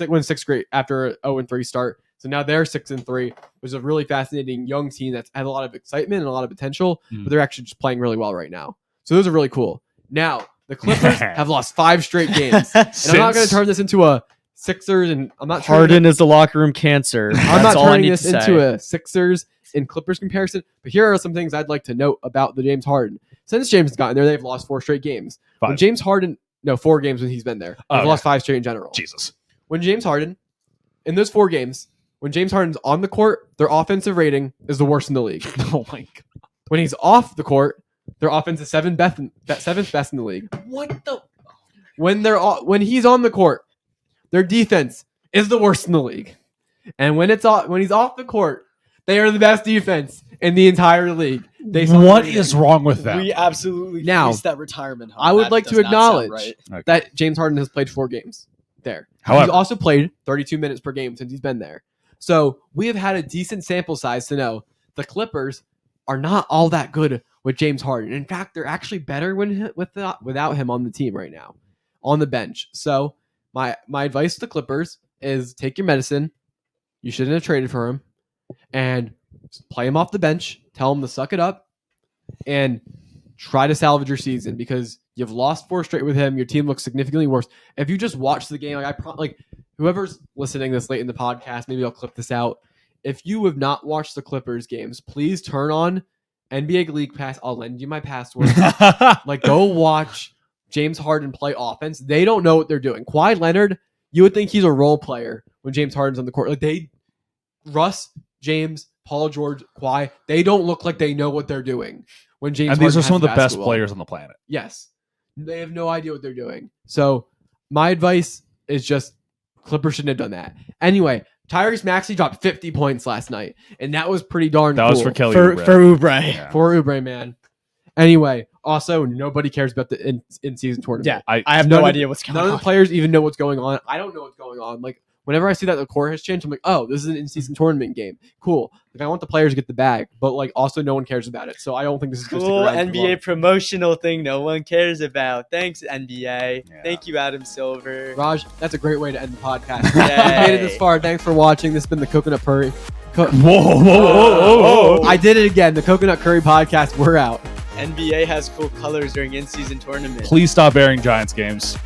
Win 6 straight after a 0-3 start. So now they're 6-3, which is a really fascinating young team that has a lot of excitement and a lot of potential, but they're actually just playing really well right now. So those are really cool. Now the Clippers have lost 5 straight games, and I'm not going to turn this into a Sixers, and I'm not Harden is the locker room cancer. I'm not turning this into a Sixers and Clippers comparison, but here are some things I'd like to note about the James Harden. Since James has gotten there, they've lost 4 straight games. 5. When James Harden, 4 games when he's been there. They've lost 5 straight in general. Jesus. When James Harden, in those 4 games, when James Harden's on the court, their offensive rating is the worst in the league. Oh my God. When he's off the court, their offense is 7th best in the league. What the? When he's on the court, their defense is the worst in the league. And when he's off the court, they are the best defense in the entire league. What is wrong with that? We absolutely Now, that retirement home. I would That like does to not sound acknowledge right. that James Harden has played 4 games there. However, he's also played 32 minutes per game since he's been there. So we have had a decent sample size to know the Clippers are not all that good with James Harden. In fact, they're actually better without him on the team right now, on the bench. So my advice to the Clippers is take your medicine. You shouldn't have traded for him. And play him off the bench. Tell him to suck it up. And try to salvage your season because you've lost 4 straight with him. Your team looks significantly worse. If you just watch the game, whoever's listening this late in the podcast, maybe I'll clip this out. If you have not watched the Clippers games, please turn on NBA League Pass. I'll lend you my password. Go watch James Harden play offense. They don't know what they're doing. Kawhi Leonard, you would think he's a role player when James Harden's on the court. Russ, James, Paul George, Kawhi, they don't look like they know what they're doing. When James and Harden these are some of the has best basketball. players on the planet. Yes. They have no idea what they're doing. So my advice is just Clippers shouldn't have done that. Anyway, Tyrese Maxey dropped 50 points last night, and that was pretty darn cool. That was for Kelly For Oubre. Yeah. For Oubre, man. Anyway, also, nobody cares about the in-season tournament. Yeah, I I have no idea what's going None on. of the players even know what's going on. I don't know what's going on. Whenever I see that the core has changed, I'm like, oh, this is an in-season tournament game. Cool. I want the players to get the bag, but also no one cares about it. So I don't think this is going to stick Cool around for long. NBA promotional thing no one cares about. Thanks, NBA. Yeah. Thank you, Adam Silver. Raj, that's a great way to end the podcast. Yay. You made it this far. Thanks for watching. This has been the Coconut Curry. Whoa. I did it again. The Coconut Curry podcast. We're out. NBA has cool colors during in-season tournaments. Please stop airing Giants games.